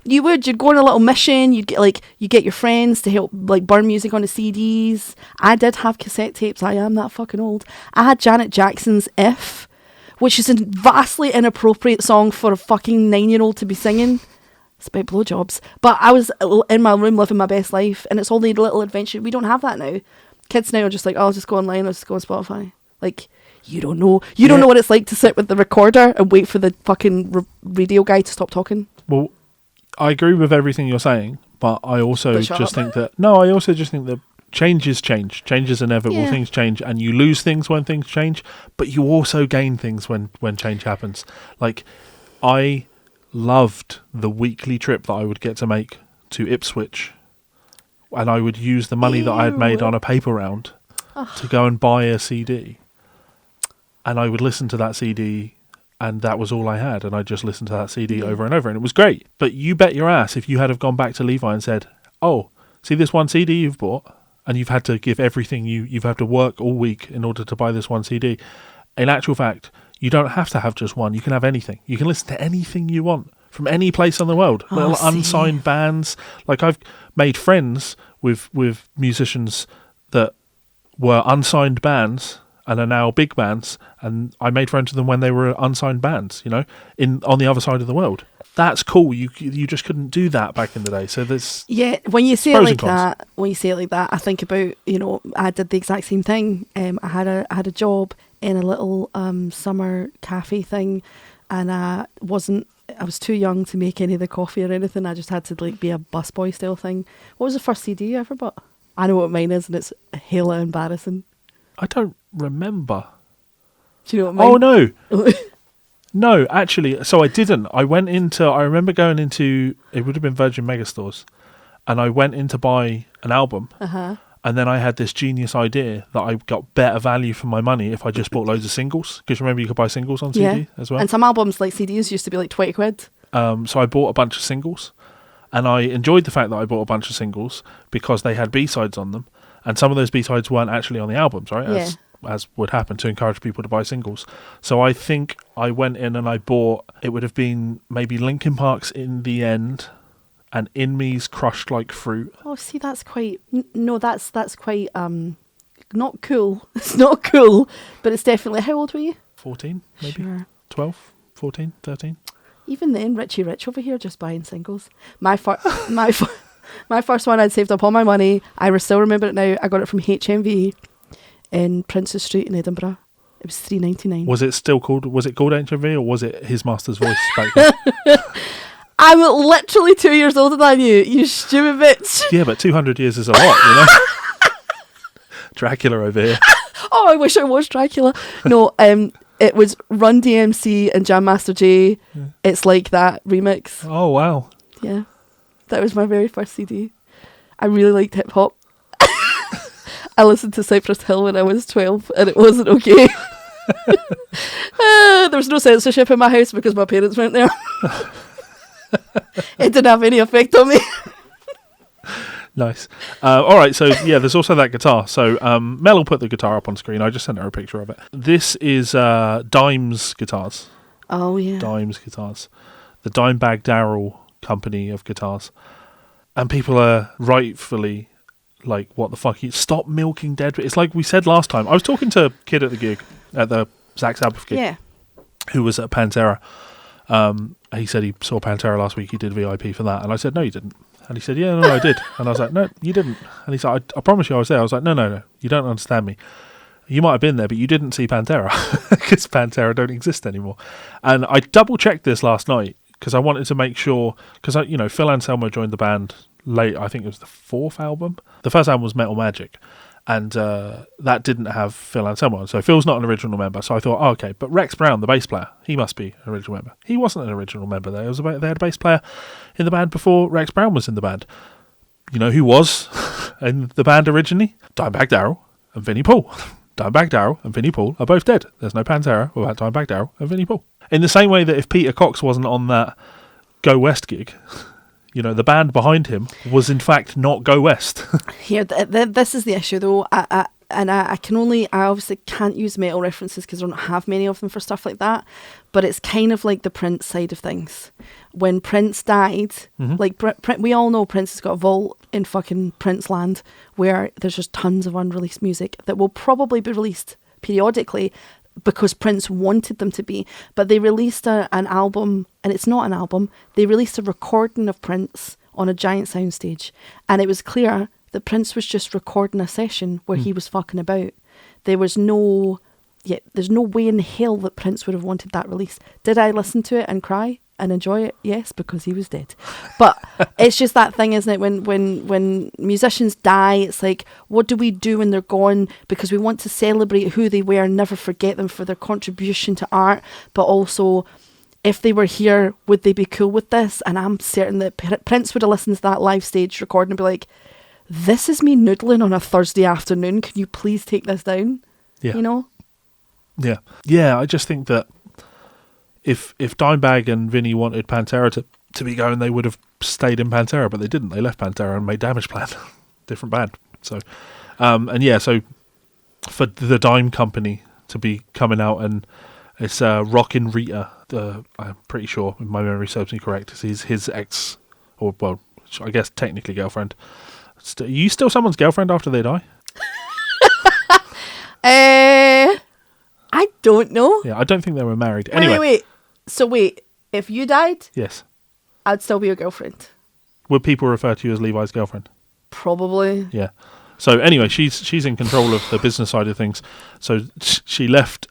you'd go on a little mission. You get your friends to help burn music onto CDs. I did have cassette tapes. I am that fucking old. I had Janet Jackson's "If," which is a vastly inappropriate song for a fucking 9-year-old to be singing. It's about blowjobs. But I was in my room living my best life, and it's only a little adventure. We don't have that now. Kids now are just like, I'll just go online. I'll just go on Spotify. You don't know. You don't know what it's like to sit with the recorder and wait for the fucking radio guy to stop talking. Well, I agree with everything you're saying, but I also just think that... No, I also just think that change is change. Change is inevitable. Yeah. Things change, and you lose things when things change, but you also gain things when change happens. I loved the weekly trip that I would get to make to Ipswich, and I would use the money that I had made on a paper round to go and buy a CD. And I would listen to that CD, and that was all I had. And I just listened to that CD over and over, and it was great. But you bet your ass if you had have gone back to Levi and said, "Oh, see this one CD you've bought, and you've had to give everything you've had to work all week in order to buy this one CD." In actual fact, you don't have to have just one. You can have anything. You can listen to anything you want from any place in the world. Little unsigned bands. I've made friends with musicians that were unsigned bands and are now big bands, and I made friends with them when they were unsigned bands, on the other side of the world. That's cool. You just couldn't do that back in the day. So there's when you say it like that, I think about, I did the exact same thing. I had a job in a little summer cafe thing, and I was too young to make any of the coffee or anything. I just had to be a busboy style thing. What was the first CD you ever bought? I know what mine is, and it's hella embarrassing. I don't remember. Do you know what mine? Oh, no. No, actually, so I didn't. I remember going into, it would have been Virgin Megastores, and I went in to buy an album, and then I had this genius idea that I got better value for my money if I just bought loads of singles, because remember you could buy singles on CD as well? And some albums, like CDs, used to be like 20 quid. So I bought a bunch of singles, and I enjoyed the fact that I bought a bunch of singles because they had B-sides on them, and some of those B-sides weren't actually on the albums, right? As would happen, to encourage people to buy singles. So I think I went in and I bought, it would have been maybe Linkin Park's In the End and In Me's Crushed Like Fruit. Oh, see, that's quite, that's quite, not cool. It's not cool, but it's definitely, how old were you? 14, maybe? Sure. 12, 14, 13. Even then, Richie Rich over here just buying singles. My first one, I'd saved up all my money. I still remember it now. I got it from HMV. In Princes Street in Edinburgh. It was $3.99. Was it called HMV, or was it His Master's Voice back then? I'm literally 2 years older than you stupid bitch. Yeah, but 200 years is a lot, Dracula over here. Oh, I wish I was Dracula. No, it was Run DMC and Jam Master Jay. Yeah. It's Like That remix. Oh, wow. Yeah. That was my very first CD. I really liked hip hop. I listened to Cypress Hill when I was 12, and it wasn't okay. There was no censorship in my house because my parents weren't there. It didn't have any effect on me. Nice. All right, so there's also that guitar. So Mel will put the guitar up on screen. I just sent her a picture of it. This is Dimes guitars. Oh, yeah. Dimes guitars. The Dimebag Darrell company of guitars. And people are rightfully... what the fuck? Stop milking dead. It's like we said last time. I was talking to a kid at the gig, at the Zakk Sabbath gig, who was at Pantera. He said he saw Pantera last week. He did VIP for that. And I said, no, you didn't. And he said, yeah, no, I did. And I was like, no, you didn't. And he said, I promise you I was there. I was like, no, you don't understand me. You might have been there, but you didn't see Pantera because Pantera don't exist anymore. And I double-checked this last night because I wanted to make sure, because, Phil Anselmo joined the band late. I think it was the fourth album. The first album was Metal Magic, and that didn't have Phil Anselmo on. So Phil's not an original member. So I thought, okay, but Rex Brown, the bass player, he must be an original member. He wasn't an original member there. They had a bass player in the band before Rex Brown was in the band. You know who was? in the band originally? Dimebag Darrell and Vinnie Paul. Dimebag Darrell and Vinnie Paul are both dead. There's no Pantera without Dimebag Darrell and Vinnie Paul. In the same way that if Peter Cox wasn't on that Go West gig, the band behind him was in fact not Go West. Here, this is the issue though. I obviously can't use metal references because I don't have many of them for stuff like that. But it's kind of like the Prince side of things. When Prince died, like we all know Prince has got a vault in fucking Prince land where there's just tons of unreleased music that will probably be released periodically because Prince wanted them to be. But they released an album, and it's not an album. They released a recording of Prince on a giant soundstage, and it was clear that Prince was just recording a session where he was fucking about. There's no way in hell that Prince would have wanted that released. Did I listen to it and cry and enjoy it? Yes, because he was dead. But it's just that thing, isn't it? When musicians die, it's like, what do we do when they're gone? Because we want to celebrate who they were and never forget them for their contribution to art. But also, if they were here, would they be cool with this? And I'm certain that Prince would have listened to that live stage recording and be like, this is me noodling on a Thursday afternoon. Can you please take this down? Yeah. Yeah, I just think that if Dimebag and Vinnie wanted Pantera to be going, they would have stayed in Pantera, but they didn't. They left Pantera and made Damage Plan. Different band. So, so for the Dime Company to be coming out, and it's Rockin' Rita, I'm pretty sure, if my memory serves me correct, is his ex, or, well, I guess technically girlfriend. Are you still someone's girlfriend after they die? I don't know. Yeah, I don't think they were married. Anyway. Wait. So wait, if you died, yes, I'd still be your girlfriend. Would people refer to you as Levi's girlfriend? Probably. Yeah. So anyway, she's in control of the business side of things. So she left.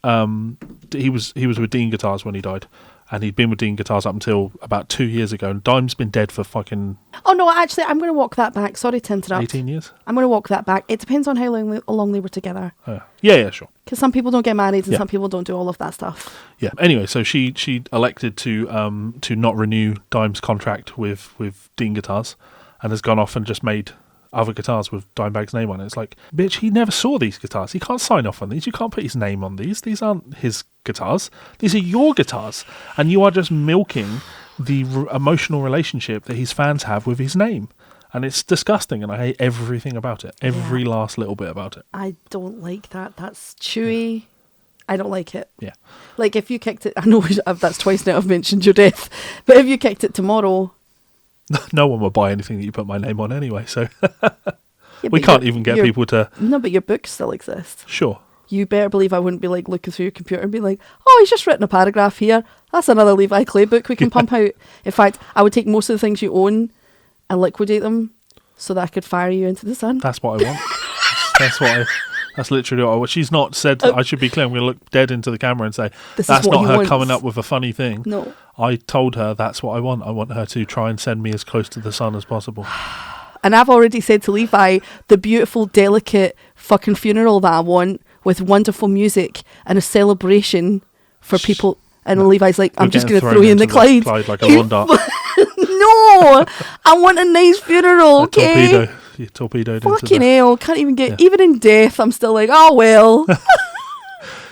He was with Dean Guitars when he died, and he'd been with Dean Guitars up until about 2 years ago. And Dime's been dead for fucking. Oh no! Actually, I'm going to walk that back. Sorry to interrupt. 18 years. I'm going to walk that back. It depends on how long they were together. Yeah, sure. Because some people don't get married and some people don't do all of that stuff. Yeah. Anyway, so she elected to not renew Dime's contract with Dean Guitars, and has gone off and just made other guitars with Dimebag's name on it. It's like, bitch, he never saw these guitars. He can't sign off on these. You can't put his name on these. These aren't his guitars. These are your guitars. And you are just milking the emotional relationship that his fans have with his name. And it's disgusting, and I hate everything about it. Every last little bit about it. I don't like that. That's chewy. Yeah. I don't like it. Yeah. Like, if you kicked it... I know that's twice now I've mentioned your death. But if you kicked it tomorrow... No one will buy anything that you put my name on anyway, so... we can't even get people to... No, but your books still exist. Sure. You better believe I wouldn't be like looking through your computer and be like, oh, he's just written a paragraph here. That's another Levi Clay book we can pump out. In fact, I would take most of the things you own and liquidate them so that I could fire you into the sun. That's what I want. That's literally what I want. She's not said, I should be clear, I'm going to look dead into the camera and say, that's not her coming up with a funny thing. No. I told her that's what I want. I want her to try and send me as close to the sun as possible. And I've already said to Levi, the beautiful, delicate fucking funeral that I want with wonderful music and a celebration for people. And Levi's like, I'm just going to throw you in the Clyde. Like a lawn dart. No, I want a nice funeral, okay? You torpedoed fucking into hell, can't even get... Yeah. Even in death, I'm still like, oh, well.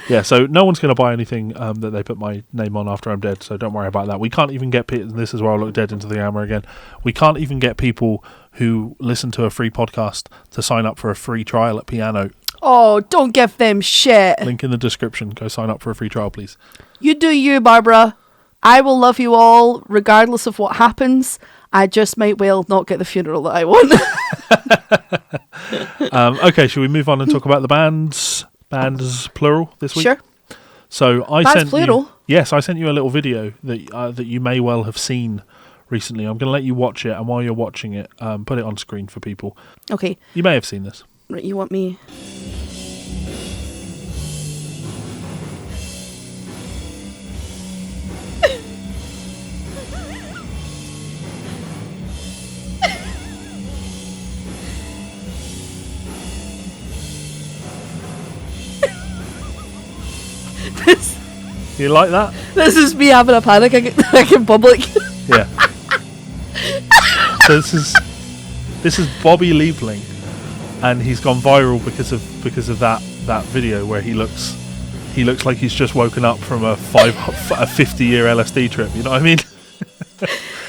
Yeah, so no one's going to buy anything that they put my name on after I'm dead, so don't worry about that. We can't even get... This is where I look dead into the camera again. We can't even get people who listen to a free podcast to sign up for a free trial at Piano. Oh, don't give them shit. Link in the description. Go sign up for a free trial, please. You do you, Barbara. I will love you all, regardless of what happens. I just might well not get the funeral that I want. Okay, shall we move on and talk about the bands plural this week? Sure. So I sent plural? I sent you a little video that you may well have seen recently. I'm going to let you watch it, and while you're watching it, put it on screen for people. Okay. You may have seen this. Right, you want me... You like that? This is me having a panic attack in public. Yeah. So this is Bobby Liebling and he's gone viral because of that video where he looks like he's just woken up from a 50-year LSD trip. You know what I mean?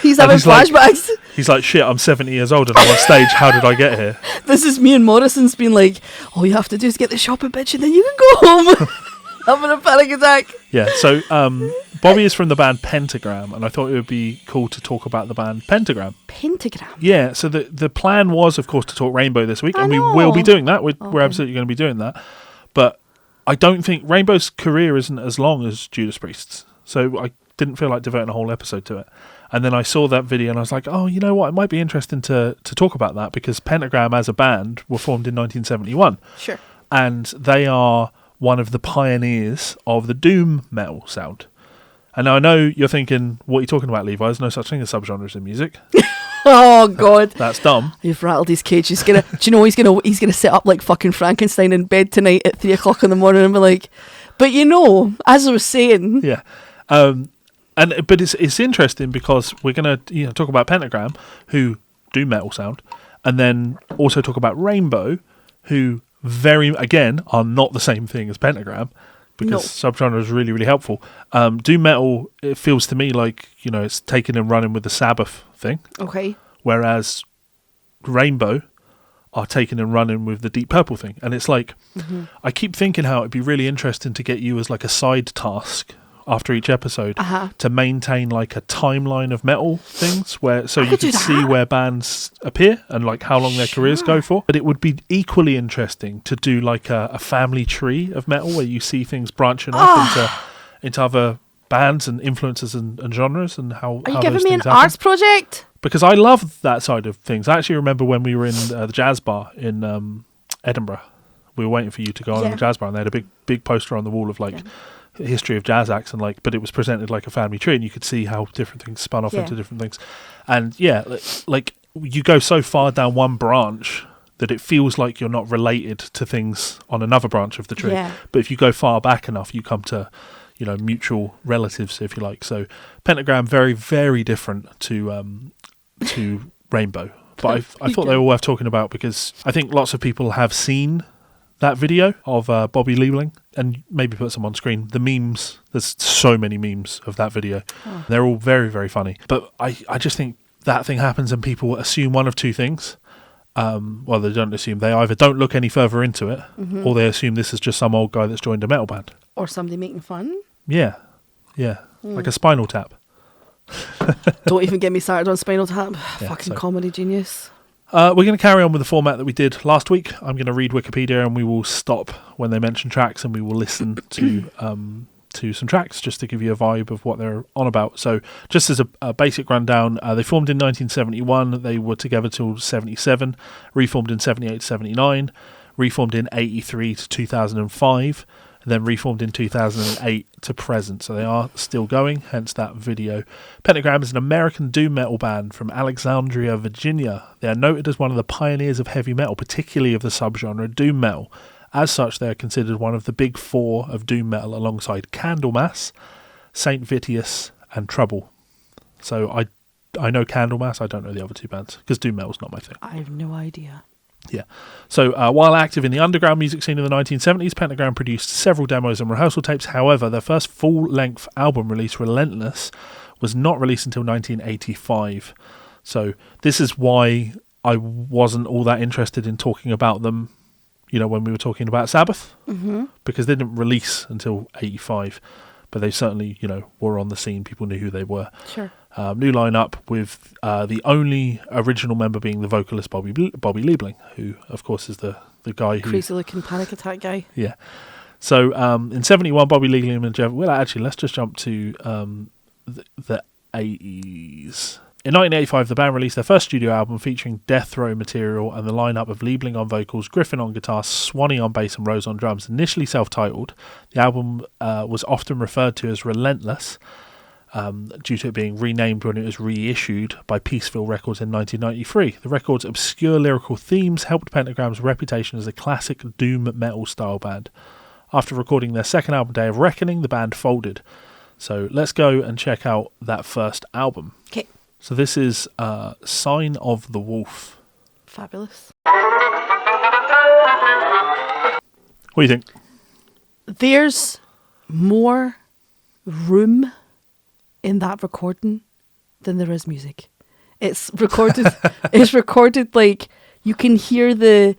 He's having flashbacks. He's like, shit, I'm 70 years old and I'm on stage. How did I get here? This is me and Morrison's been like, all you have to do is get the shopping bitch and then you can go home. Having a panic attack. Yeah, so Bobby is from the band Pentagram, and I thought it would be cool to talk about the band Pentagram. Pentagram? Yeah, so the plan was, of course, to talk Rainbow this week, and we will be doing that. We're absolutely going to be doing that. But I don't think Rainbow's career isn't as long as Judas Priest's, so I didn't feel like devoting a whole episode to it. And then I saw that video and I was like, oh, you know what? It might be interesting to talk about that, because Pentagram as a band were formed in 1971. Sure. And they are one of the pioneers of the doom metal sound. And now I know you're thinking, what are you talking about, Levi? There's no such thing as subgenres in music. Oh God, that's dumb. You've rattled his cage. He's gonna. Do you know he's gonna sit up like fucking Frankenstein in bed tonight at 3:00 in the morning and be like, but you know, as I was saying, yeah. But it's interesting because we're gonna talk about Pentagram, who do metal sound, and then also talk about Rainbow, who are not the same thing as Pentagram, because subgenre is really, really helpful. Doom metal, it feels to me like, it's taking and running with the Sabbath thing. Okay. Whereas Rainbow are taking and running with the Deep Purple thing. And it's like, I keep thinking how it'd be really interesting to get you as like a side task after each episode to maintain like a timeline of metal things so you could see where bands appear and like how long their careers go for. But it would be equally interesting to do like a family tree of metal where you see things branching off into other bands and influences and genres and how are you how giving those me an things happen. arts project? Because I love that side of things. I actually remember when we were in the jazz bar in Edinburgh. We were waiting for you to go on the jazz bar, and they had a big poster on the wall of like history of jazz acts, and but it was presented like a family tree, and you could see how different things spun off into different things. And like you go so far down one branch that it feels like you're not related to things on another branch of the tree. Yeah. But if you go far back enough, you come to mutual relatives, if you like. So Pentagram, very, very different to Rainbow. But I thought they were worth talking about because I think lots of people have seen that video of Bobby Liebling, and maybe put some on screen. The memes, there's so many memes of that video. Oh. They're all very, very funny. But I just think that thing happens and people assume one of two things. Well, they don't assume. They either don't look any further into it, or they assume this is just some old guy that's joined a metal band. Or somebody making fun. Yeah. Like a Spinal Tap. Don't even get me started on Spinal Tap. Fucking comedy genius. We're going to carry on with the format that we did last week. I'm going to read Wikipedia and we will stop when they mention tracks and we will listen to some tracks just to give you a vibe of what they're on about. So just as a basic rundown, they formed in 1971. They were together till 77, reformed in 78 to 79, reformed in 83 to 2005, and then reformed in 2008 to present. So they are still going, hence that video. Pentagram is an American doom metal band from Alexandria, Virginia. They are noted as one of the pioneers of heavy metal, particularly of the subgenre doom metal. As such, they are considered one of the big four of doom metal alongside Candlemass, Saint Vitius, and Trouble. So I know Candlemass, I don't know the other two bands, because doom metal's not my thing. I have no idea. Yeah. So while active in the underground music scene in the 1970s, Pentagram produced several demos and rehearsal tapes. However, their first full-length album release, Relentless, was not released until 1985. So this is why I wasn't all that interested in talking about them, when we were talking about Sabbath, because they didn't release until 85. But they certainly, were on the scene. People knew who they were. Sure. New lineup with the only original member being the vocalist Bobby Liebling, who of course is the guy who crazy looking panic attack guy. Yeah. So in 71, Bobby Liebling and Jeff. Well, actually, let's just jump to the 80s. In 1985, the band released their first studio album featuring death row material and the lineup of Liebling on vocals, Griffin on guitar, Swanee on bass and Rose on drums. Initially self-titled, the album was often referred to as Relentless, due to it being renamed when it was reissued by Peaceville Records in 1993. The record's obscure lyrical themes helped Pentagram's reputation as a classic doom metal style band. After recording their second album, Day of Reckoning, the band folded. So let's go and check out that first album. Okay. So this is Sign of the Wolf. Fabulous. What do you think? There's more room in that recording than there is music. It's recorded. It's recorded like you can hear where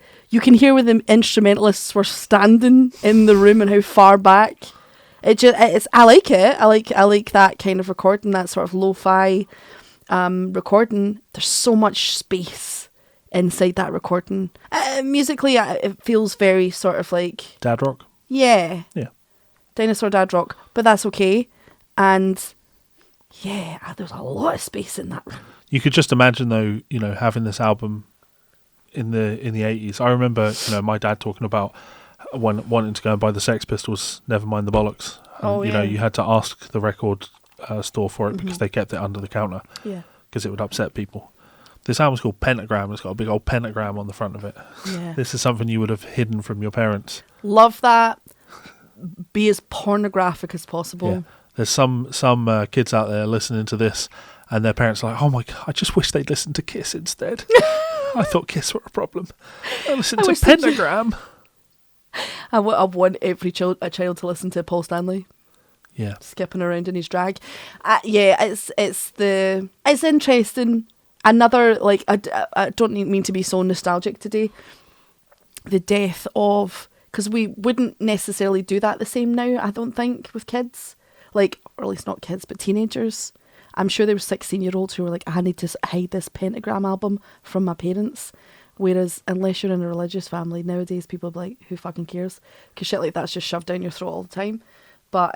the instrumentalists were standing in the room and how far back. I like it. I like that kind of recording, that sort of lo-fi recording. There's so much space inside that recording. Musically, it feels very sort of like Dad rock? Yeah. Dinosaur dad rock, but that's okay. And yeah, there's a lot of space in that room. You could just imagine, though, having this album in the 80s. I remember, my dad talking about wanting to go and buy the Sex Pistols, Never Mind the Bollocks. And, you had to ask the record store for it because they kept it under the counter. Yeah. Because it would upset people. This album's called Pentagram. It's got a big old pentagram on the front of it. Yeah. This is something you would have hidden from your parents. Love that. Be as pornographic as possible. Yeah. There's some kids out there listening to this and their parents are like, oh my God, I just wish they'd listened to Kiss instead. I thought Kiss were a problem. I listened to Pentagram. I want every child to listen to Paul Stanley. Yeah. Skipping around in his drag. It's interesting. Another, like, I don't mean to be so nostalgic today. The death of, because we wouldn't necessarily do that the same now, I don't think, with kids. Like, or at least not kids, but teenagers. I'm sure there were 16-year-olds who were like, I need to hide this Pentagram album from my parents. Whereas, unless you're in a religious family, nowadays people are like, who fucking cares? Because shit like that's just shoved down your throat all the time. But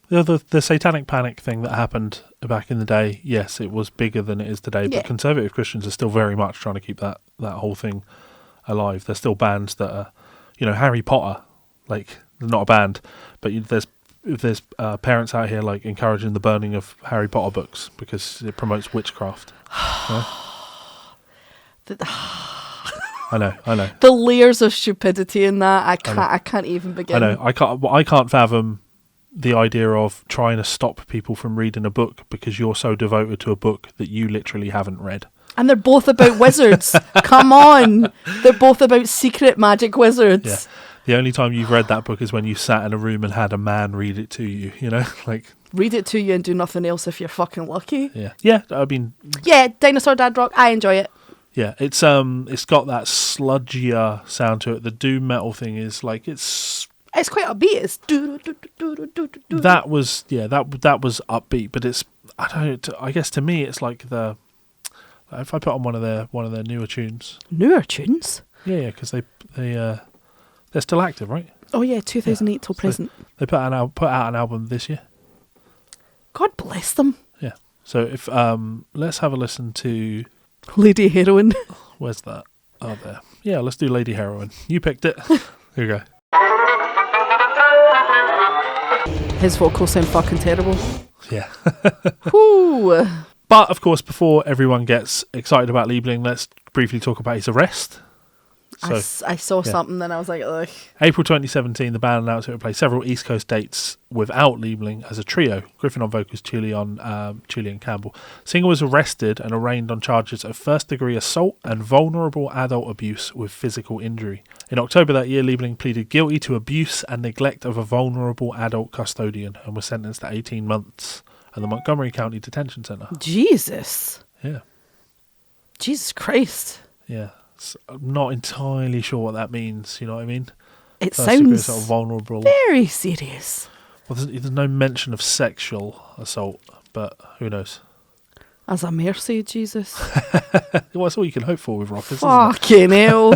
the satanic panic thing that happened back in the day, yes, it was bigger than it is today. But conservative Christians are still very much trying to keep that whole thing alive. There's still bands that are, Harry Potter, like, they're not a band, but there's parents out here like encouraging the burning of Harry Potter books because it promotes witchcraft. I know. The layers of stupidity in that, I can't even begin. I know. I can't fathom the idea of trying to stop people from reading a book because you're so devoted to a book that you literally haven't read. And they're both about wizards. Come on. They're both about secret magic wizards. Yeah. The only time you've read that book is when you sat in a room and had a man read it to you, like... Read it to you and do nothing else if you're fucking lucky. Yeah. Yeah, I mean... Yeah, Dinosaur Dad Rock, I enjoy it. Yeah, it's got that sludgier sound to it. The doom metal thing is like, it's quite upbeat. It's that was upbeat, but it's, I guess to me it's like if I put on one of their newer tunes. Newer tunes? Yeah, because they're still active, right? Oh yeah, 2008 till present. They put out an album this year. God bless them. Yeah. So if let's have a listen to Lady Heroin. Where's that? Oh, there. Yeah, let's do Lady Heroin. You picked it. Here you go. His vocals sound fucking terrible. Yeah. Whoo. But of course, before everyone gets excited about Liebling, let's briefly talk about his arrest. So, I saw something and I was like, ugh. April 2017, the band announced it would play several East Coast dates without Liebling as a trio. Griffin on vocals, Julian Campbell. Singer was arrested and arraigned on charges of first-degree assault and vulnerable adult abuse with physical injury. In October that year, Liebling pleaded guilty to abuse and neglect of a vulnerable adult custodian and was sentenced to 18 months at the Montgomery County Detention Center. Jesus. Yeah. Jesus Christ. Yeah. I'm not entirely sure what that means, you know what I mean? It sounds sort of vulnerable. Very serious. Well, there's no mention of sexual assault, but who knows? As a mercy, Jesus. Well, that's all you can hope for with rockers, fucking hell.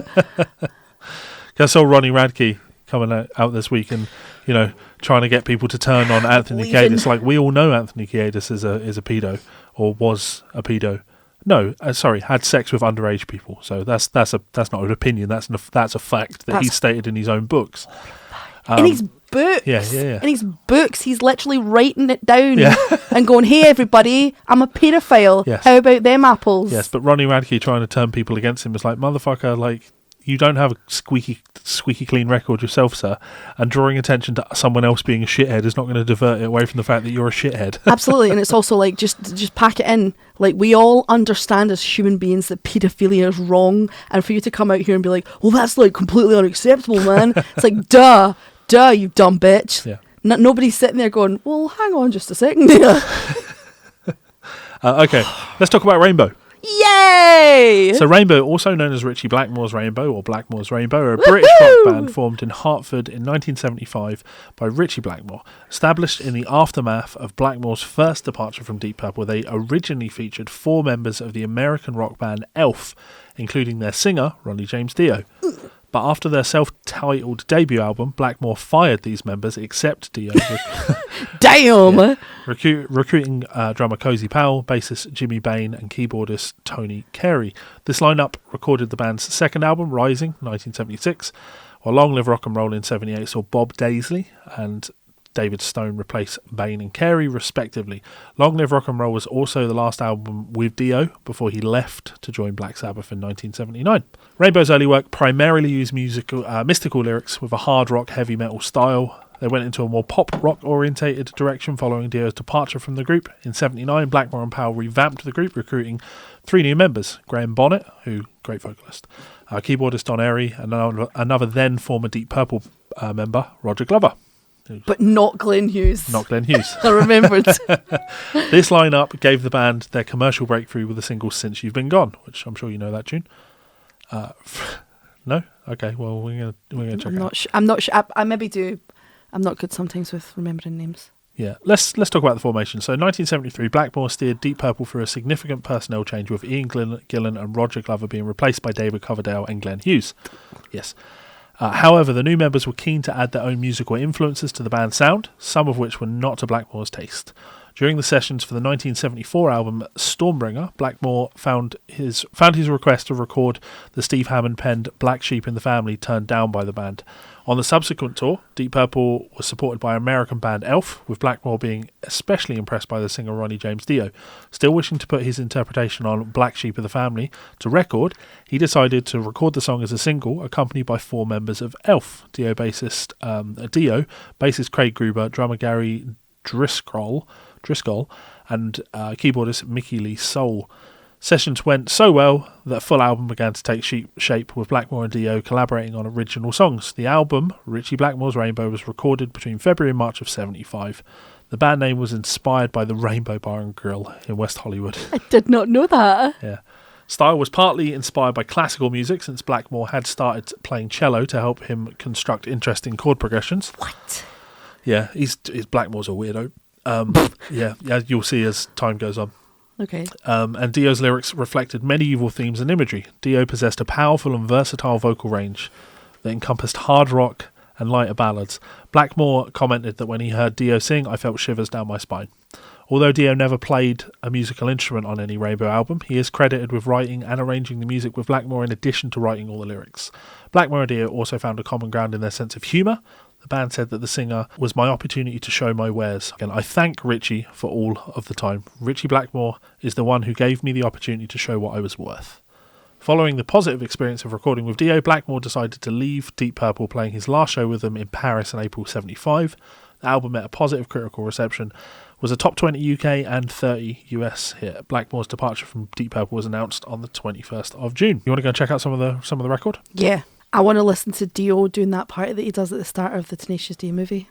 I saw Ronnie Radke coming out this week and, trying to get people to turn on Anthony Kiedis. Like, we all know Anthony Kiedis is a pedo, or was a pedo. No, had sex with underage people. So that's not an opinion. That's a fact that he's stated in his own books. In his books. Yeah. In his books, he's literally writing it down and going, "Hey, everybody, I'm a paedophile. Yes. How about them apples?" Yes, but Ronnie Radke trying to turn people against him is like, motherfucker, like, you don't have a squeaky clean record yourself, sir, and drawing attention to someone else being a shithead is not going to divert it away from the fact that you're a shithead. Absolutely, and it's also like just pack it in. Like, we all understand as human beings that paedophilia is wrong, and for you to come out here and be like, well, that's like completely unacceptable, man. It's like, duh, you dumb bitch. Yeah. Nobody's sitting there going, well, hang on just a second there. Okay, let's talk about Rainbow. Yay! So Rainbow, also known as Ritchie Blackmore's Rainbow or Blackmore's Rainbow, are a British rock band formed in Hartford in 1975 by Ritchie Blackmore. Established in the aftermath of Blackmore's first departure from Deep Purple, they originally featured 4 members of the American rock band Elf, including their singer, Ronnie James Dio. But after their self-titled debut album, Blackmore fired these members, except Dio. Damn! Yeah. Recruiting drummer Cozy Powell, bassist Jimmy Bain, and keyboardist Tony Carey. This lineup recorded the band's second album, Rising, 1976, while Long Live Rock and Roll in 78 saw Bob Daisley and David Stone replace Bain and Carey, respectively. Long Live Rock and Roll was also the last album with Dio before he left to join Black Sabbath in 1979. Rainbow's early work primarily used mystical lyrics with a hard rock heavy metal style. They went into a more pop rock orientated direction following Dio's departure from the group. In 79, Blackmore and Powell revamped the group, recruiting 3 new members: Graham Bonnet, who great vocalist, keyboardist Don Airy, and another then former Deep Purple member, Roger Glover. But not Glenn Hughes. Not Glenn Hughes. I remembered. This lineup gave the band their commercial breakthrough with the single Since You've Been Gone, which I'm sure you know that tune. No? Okay, well, we're gonna check it out. I'm not sure. I maybe do. I'm not good sometimes with remembering names. Yeah, let's talk about the formation. So, in 1973, Blackmore steered Deep Purple through a significant personnel change, with Ian Gillan and Roger Glover being replaced by David Coverdale and Glenn Hughes. Yes. However, the new members were keen to add their own musical influences to the band's sound, some of which were not to Blackmore's taste. During the sessions for the 1974 album Stormbringer, Blackmore found his request to record the Steve Hammond-penned Black Sheep in the Family turned down by the band. On the subsequent tour, Deep Purple was supported by American band Elf, with Blackmore being especially impressed by the singer Ronnie James Dio. Still wishing to put his interpretation on Black Sheep of the Family to record, he decided to record the song as a single, accompanied by 4 members of Elf: bassist Craig Gruber, drummer Gary Driscoll, and keyboardist Mickey Lee Soul. Sessions went so well that a full album began to take shape, with Blackmore and Dio collaborating on original songs. The album, Ritchie Blackmore's Rainbow, was recorded between February and March of 75. The band name was inspired by the Rainbow Bar and Grill in West Hollywood. I did not know that. Yeah. Style was partly inspired by classical music, since Blackmore had started playing cello to help him construct interesting chord progressions. What? Yeah, Blackmore's a weirdo. Yeah, you'll see as time goes on. Okay. And Dio's lyrics reflected medieval themes and imagery. Dio possessed a powerful and versatile vocal range that encompassed hard rock and lighter ballads. Blackmore commented that when he heard Dio sing, I felt shivers down my spine. Although Dio never played a musical instrument on any Rainbow album, he is credited with writing and arranging the music with Blackmore in addition to writing all the lyrics. Blackmore and Dio also found a common ground in their sense of humour. The band said that the singer was my opportunity to show my wares. Again, I thank Ritchie for all of the time. Ritchie Blackmore is the one who gave me the opportunity to show what I was worth. Following the positive experience of recording with Dio, Blackmore decided to leave Deep Purple, playing his last show with them in Paris in April 75. The album met a positive critical reception, was a top 20 UK and 30 US hit. Blackmore's departure from Deep Purple was announced on the 21st of June. You want to go and check out some of the record? Yeah. I want to listen to Dio doing that part that he does at the start of the Tenacious D movie.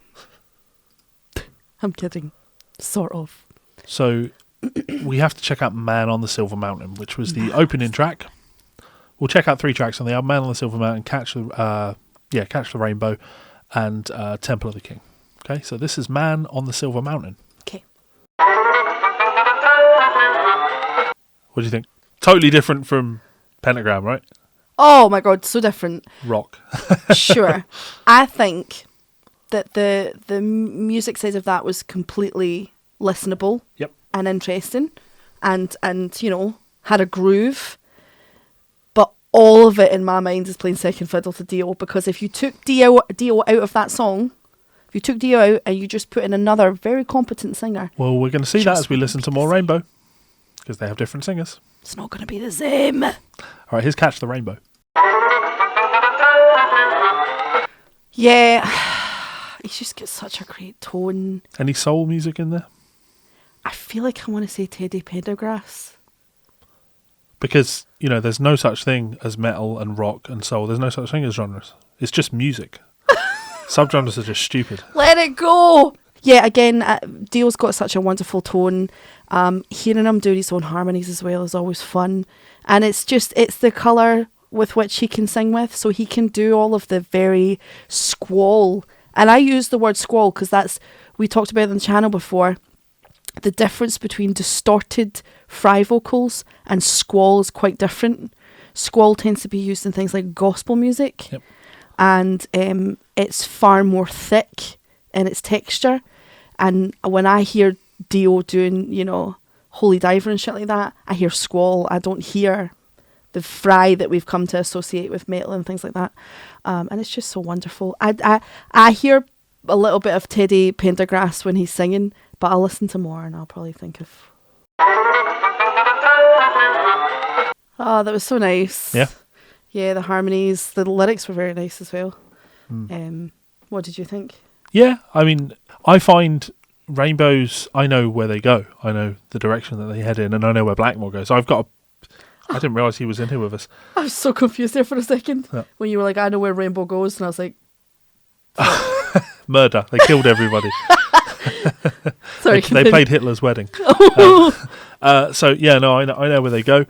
I'm kidding. Sort of. So we have to check out Man on the Silver Mountain, which was the opening track. We'll check out 3 tracks on the album: Man on the Silver Mountain, Catch the Rainbow, and Temple of the King. Okay, so this is Man on the Silver Mountain. Okay. What do you think? Totally different from Pentagram, right? Oh my god, so different. Rock. Sure. I think that the music side of that was completely listenable. Yep. And interesting, and had a groove. But all of it in my mind is playing second fiddle to Dio, because if you took Dio out of that song, if you took Dio out and you just put in another very competent singer. Well, we're going to see that as we listen to more Rainbow, because they have different singers. It's not going to be the same. All right, here's Catch the Rainbow. Yeah, he's just got such a great tone. Any soul music in there? I feel like I want to say Teddy Pendergrass. Because, there's no such thing as metal and rock and soul. There's no such thing as genres. It's just music. Subgenres are just stupid. Let it go! Yeah, again, Dio's got such a wonderful tone. Hearing him do his own harmonies as well is always fun. And it's the colour with which he can sing with. So he can do all of the very squall. And I use the word squall because we talked about it on the channel before. The difference between distorted fry vocals and squall is quite different. Squall tends to be used in things like gospel music. Yep. And it's far more thick in its texture. And when I hear Dio doing, Holy Diver and shit like that, I hear squall. I don't hear the fry that we've come to associate with metal and things like that. And it's just so wonderful. I hear a little bit of Teddy Pendergrass when he's singing, but I'll listen to more and I'll probably think of... Oh, that was so nice. Yeah. Yeah, the harmonies, the lyrics were very nice as well. What did you think? Yeah, I mean, I find rainbows, I know where they go. I know the direction that they head in, and I know where Blackmore goes. I didn't realise he was in here with us. I was so confused there for a second Yeah. when you were like, I know where Rainbow goes, and I was like... Murder. They killed everybody. Sorry, they played Hitler's wedding. So, yeah, no, I know where they go.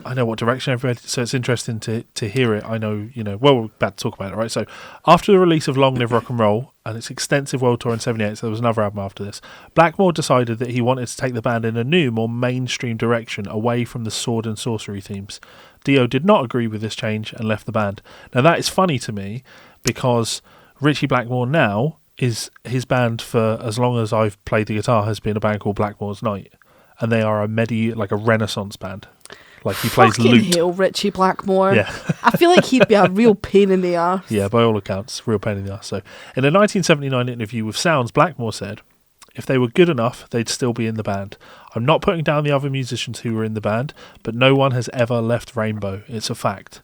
I know what direction everybody. So it's interesting to hear it. I know, we're about to talk about it, right? So after the release of Long Live Rock and Roll and its extensive world tour in '78, so there was another album after this, Blackmore decided that he wanted to take the band in a new, more mainstream direction, away from the sword and sorcery themes. Dio did not agree with this change and left the band. Now that is funny to me because Ritchie Blackmore now is his band for as long as I've played the guitar has been a band called Blackmore's Night, and they are like a Renaissance band. Like he plays Fucking lute. hell, Ritchie Blackmore. Yeah. I feel like he'd be a real pain in the arse. Yeah, by all accounts, real pain in the ass. So, in a 1979 interview with Sounds, Blackmore said, "If they were good enough, they'd still be in the band. I'm not putting down the other musicians who were in the band, but no one has ever left Rainbow. It's a fact.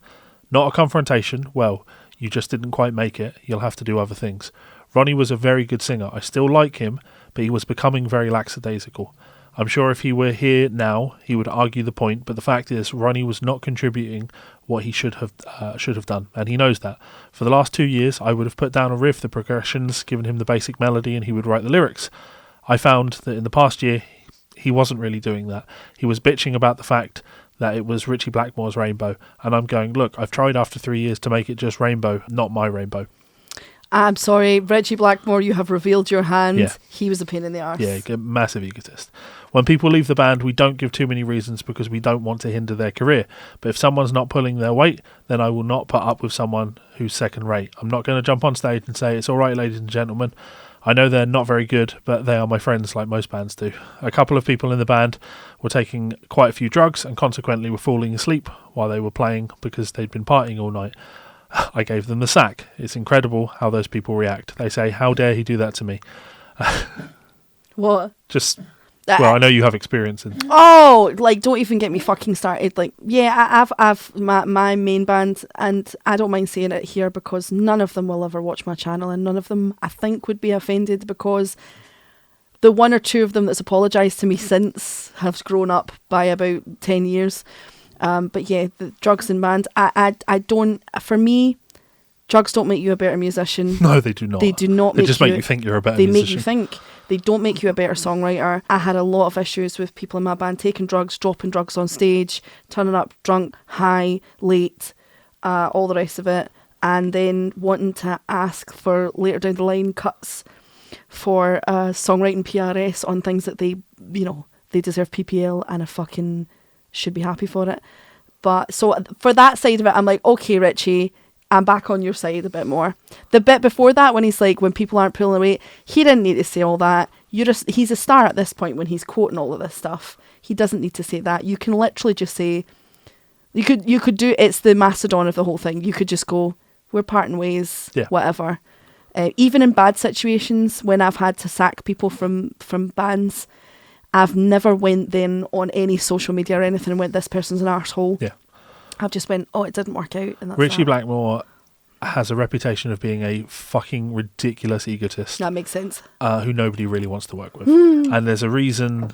Not a confrontation. Well, you just didn't quite make it. You'll have to do other things. Ronnie was a very good singer. I still like him, but he was becoming very lackadaisical. I'm sure if he were here now, he would argue the point, but the fact is, Ronnie was not contributing what he should have done, and he knows that. For the last 2 years, I would have put down a riff, the progressions, given him the basic melody, and he would write the lyrics. I found that in the past year, he wasn't really doing that. He was bitching about the fact that it was Ritchie Blackmore's Rainbow, and I'm going, look, I've tried after 3 years to make it just Rainbow, not my Rainbow." I'm sorry, Ritchie Blackmore, you have revealed your hand. Yeah. He was a pain in the arse. Yeah, a massive egotist. When people leave the band, we don't give too many reasons because we don't want to hinder their career. But if someone's not pulling their weight, then I will not put up with someone who's second rate. I'm not going to jump on stage and say, "It's all right, ladies and gentlemen. I know they're not very good, but they are my friends like most bands do." A couple of people in the band were taking quite a few drugs and consequently were falling asleep while they were playing because they'd been partying all night. I gave them the sack. It's incredible how those people react. They say, "How dare he do that to me?" What? Just... Well, I know you have experience in... Oh, like, don't even get me fucking started. Like, yeah, I've my main band, and I don't mind saying it here because none of them will ever watch my channel, and none of them, I think, would be offended because the one or two of them that's apologised to me since have grown up by about 10 years. But yeah, the drugs in band, I don't, for me, drugs don't make you a better musician. No, they do not. They do not They just make you think you're a better musician. They make you think. They don't make you a better songwriter. I had a lot of issues with people in my band taking drugs, dropping drugs on stage, turning up drunk, high, late, all the rest of it, and then wanting to ask for later down the line cuts for songwriting PRS on things that they deserve PPL and I fucking should be happy for it. But so for that side of it, I'm like, okay, Ritchie, I'm back on your side a bit more. The bit before that, when he's like, when people aren't pulling away, he didn't need to say all that. He's a star at this point when he's quoting all of this stuff. He doesn't need to say that. You can literally just say, you could do, it's the Macedon of the whole thing. You could just go, we're parting ways, whatever. Even in bad situations, when I've had to sack people from bands, I've never went then on any social media or anything and went, this person's an arsehole. Yeah. I've just went, oh, it didn't work out. And that's Ritchie that. Blackmore has a reputation of being a fucking ridiculous egotist That makes sense. who nobody really wants to work with. And there's a reason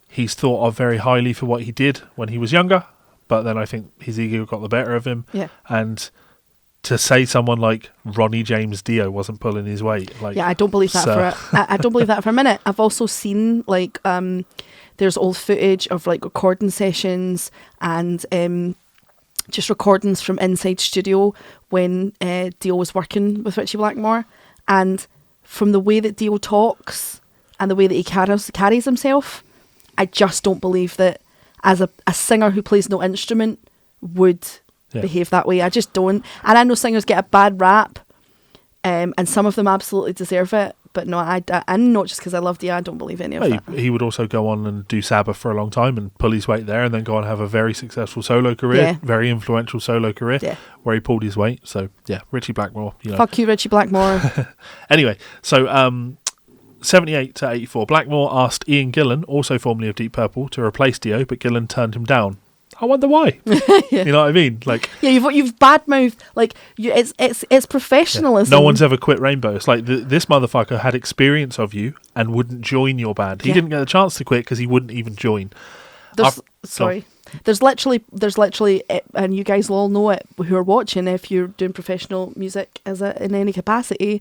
he's thought of very highly for what he did when he was younger, but then I think his ego got the better of him. Yeah. And to say someone like Ronnie James Dio wasn't pulling his weight, like, Yeah, I don't believe that I don't believe that for a minute. I've also seen like there's old footage of like recording sessions and just recordings from inside studio when Dio was working with Richie Blackmore, and from the way that Dio talks and the way that he carries himself, I just don't believe that as a singer who plays no instrument would behave that way. I just don't. And I know singers get a bad rap, and some of them absolutely deserve it. But no, and not just because I love Dio, I don't believe any of that. He would also go on and do Sabbath for a long time and pull his weight there, and then go on and have a very successful solo career, very influential solo career, where he pulled his weight. So yeah, Richie Blackmore. Fuck you, Richie Blackmore. Anyway, so 78 to 84, Blackmore asked Ian Gillan, also formerly of Deep Purple, to replace Dio, but Gillan turned him down. I wonder why. You know what I mean? Like, yeah, you've badmouthed. Like, it's professionalism. No one's ever quit Rainbow. It's like this motherfucker had experience of you and wouldn't join your band. He didn't get the chance to quit because he wouldn't even join. There's literally, and you guys will all know it who are watching. If you're doing professional music in any capacity,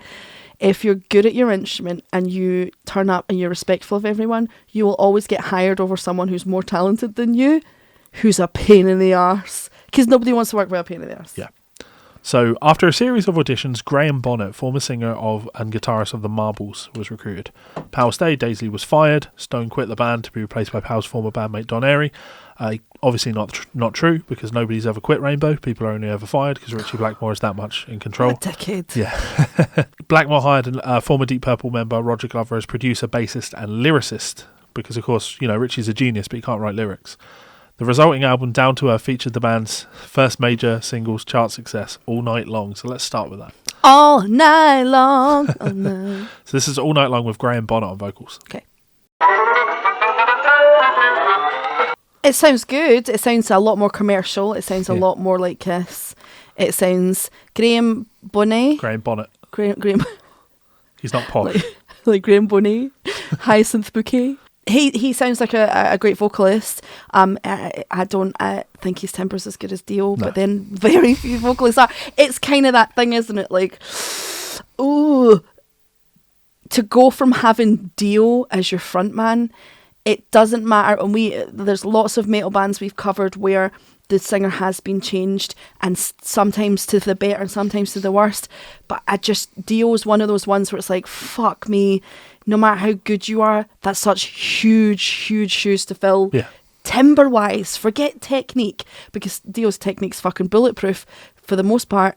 if you're good at your instrument and you turn up and you're respectful of everyone, you will always get hired over someone who's more talented than you, who's a pain in the arse, because nobody wants to work with a pain in the arse. Yeah. So after a series of auditions, Graham Bonnet, former singer of and guitarist of the Marbles, was recruited. Powell stayed, Daisley was fired, Stone quit the band to be replaced by Powell's former bandmate Don Airey. Obviously not true, because nobody's ever quit Rainbow. People are only ever fired because Richie Blackmore is that much in control. A decade. Yeah. Blackmore hired a former Deep Purple member, Roger Glover, as producer, bassist and lyricist, because of course, Richie's a genius, but he can't write lyrics. The resulting album, Down to Earth, featured the band's first major singles chart success, All Night Long. So let's start with that. All night long. Oh, no. So this is All Night Long with Graham Bonnet on vocals. Okay. It sounds good. It sounds a lot more commercial. It sounds a lot more like Kiss. It sounds Graham Bonnet. Graham Bonnet. Graham. He's not posh. like Graham Bonnet. Hyacinth Bouquet. He sounds like a great vocalist. I don't think his timber's as good as Dio, but then very few vocalists are. It's kind of that thing, isn't it? Like, ooh, to go from having Dio as your frontman, it doesn't matter. And there's lots of metal bands we've covered where the singer has been changed, and sometimes to the better and sometimes to the worst. But Dio is one of those ones where it's like, fuck me. No matter how good you are, that's such huge shoes to fill. Yeah. Timber-wise, forget technique, because Dio's technique's fucking bulletproof for the most part.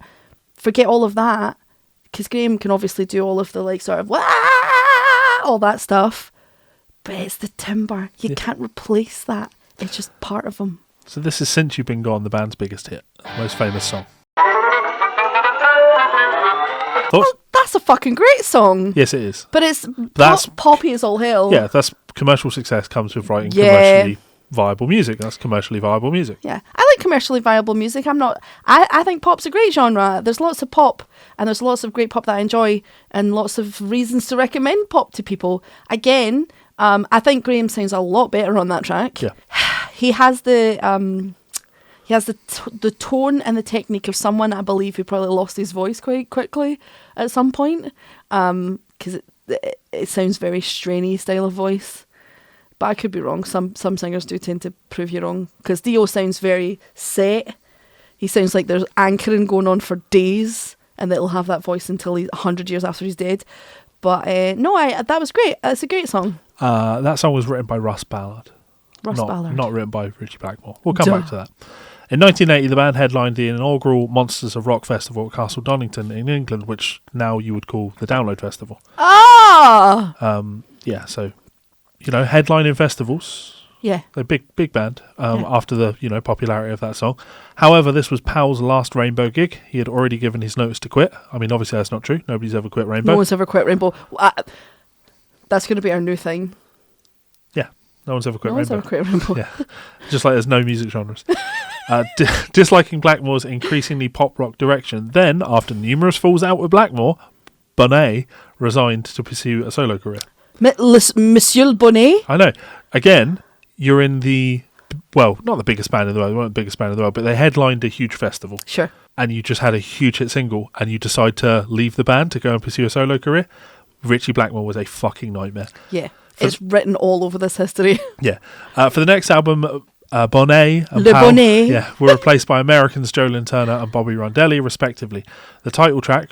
Forget all of that, because Graham can obviously do all of the like sort of all that stuff, but it's the timber. You can't replace that. It's just part of him. So this is Since You've Been Gone, the band's biggest hit, most famous song. Thoughts? Well, that's a fucking great song. Yes, it is. But that's poppy as all hell. Yeah, that's commercial success comes with writing commercially viable music. That's commercially viable music. Yeah, I like commercially viable music. I think pop's a great genre. There's lots of pop, and there's lots of great pop that I enjoy, and lots of reasons to recommend pop to people. Again, I think Graham sounds a lot better on that track. Yeah, he has the the tone and the technique of someone, I believe, who probably lost his voice quite quickly at some point, because it sounds very strainy style of voice. But I could be wrong. Some singers do tend to prove you wrong, because Dio sounds very set. He sounds like there's anchoring going on for days, and that he'll have that voice until he's 100 years after he's dead. But that was great. It's a great song. That song was written by Russ Ballard. Ballard. Not written by Richie Blackmore. We'll come back to that. In 1980, the band headlined the inaugural Monsters of Rock Festival at Castle Donington in England, which now you would call the Download Festival. Ah! Yeah, so, headlining festivals. Yeah. They're big band after the, popularity of that song. However, this was Powell's last Rainbow gig. He had already given his notice to quit. I mean, obviously that's not true. Nobody's ever quit Rainbow. No one's ever quit Rainbow. That's going to be our new thing. Yeah. No one's ever quit Rainbow. Yeah. Just like there's no music genres. Disliking Blackmore's increasingly pop rock direction. Then, after numerous falls out with Blackmore, Bonnet resigned to pursue a solo career. Monsieur Bonnet? I know. Again, you're in the, well, not the biggest band in the world, they weren't the biggest band in the world, but they headlined a huge festival. Sure. And you just had a huge hit single, and you decide to leave the band to go and pursue a solo career. Richie Blackmore was a fucking nightmare. Yeah. It's written all over this history. Yeah. For the next album, Bonnet and Le Powell, Bonnet. were replaced by Americans Jolyn Turner and Bobby Rondelli, respectively. The title track,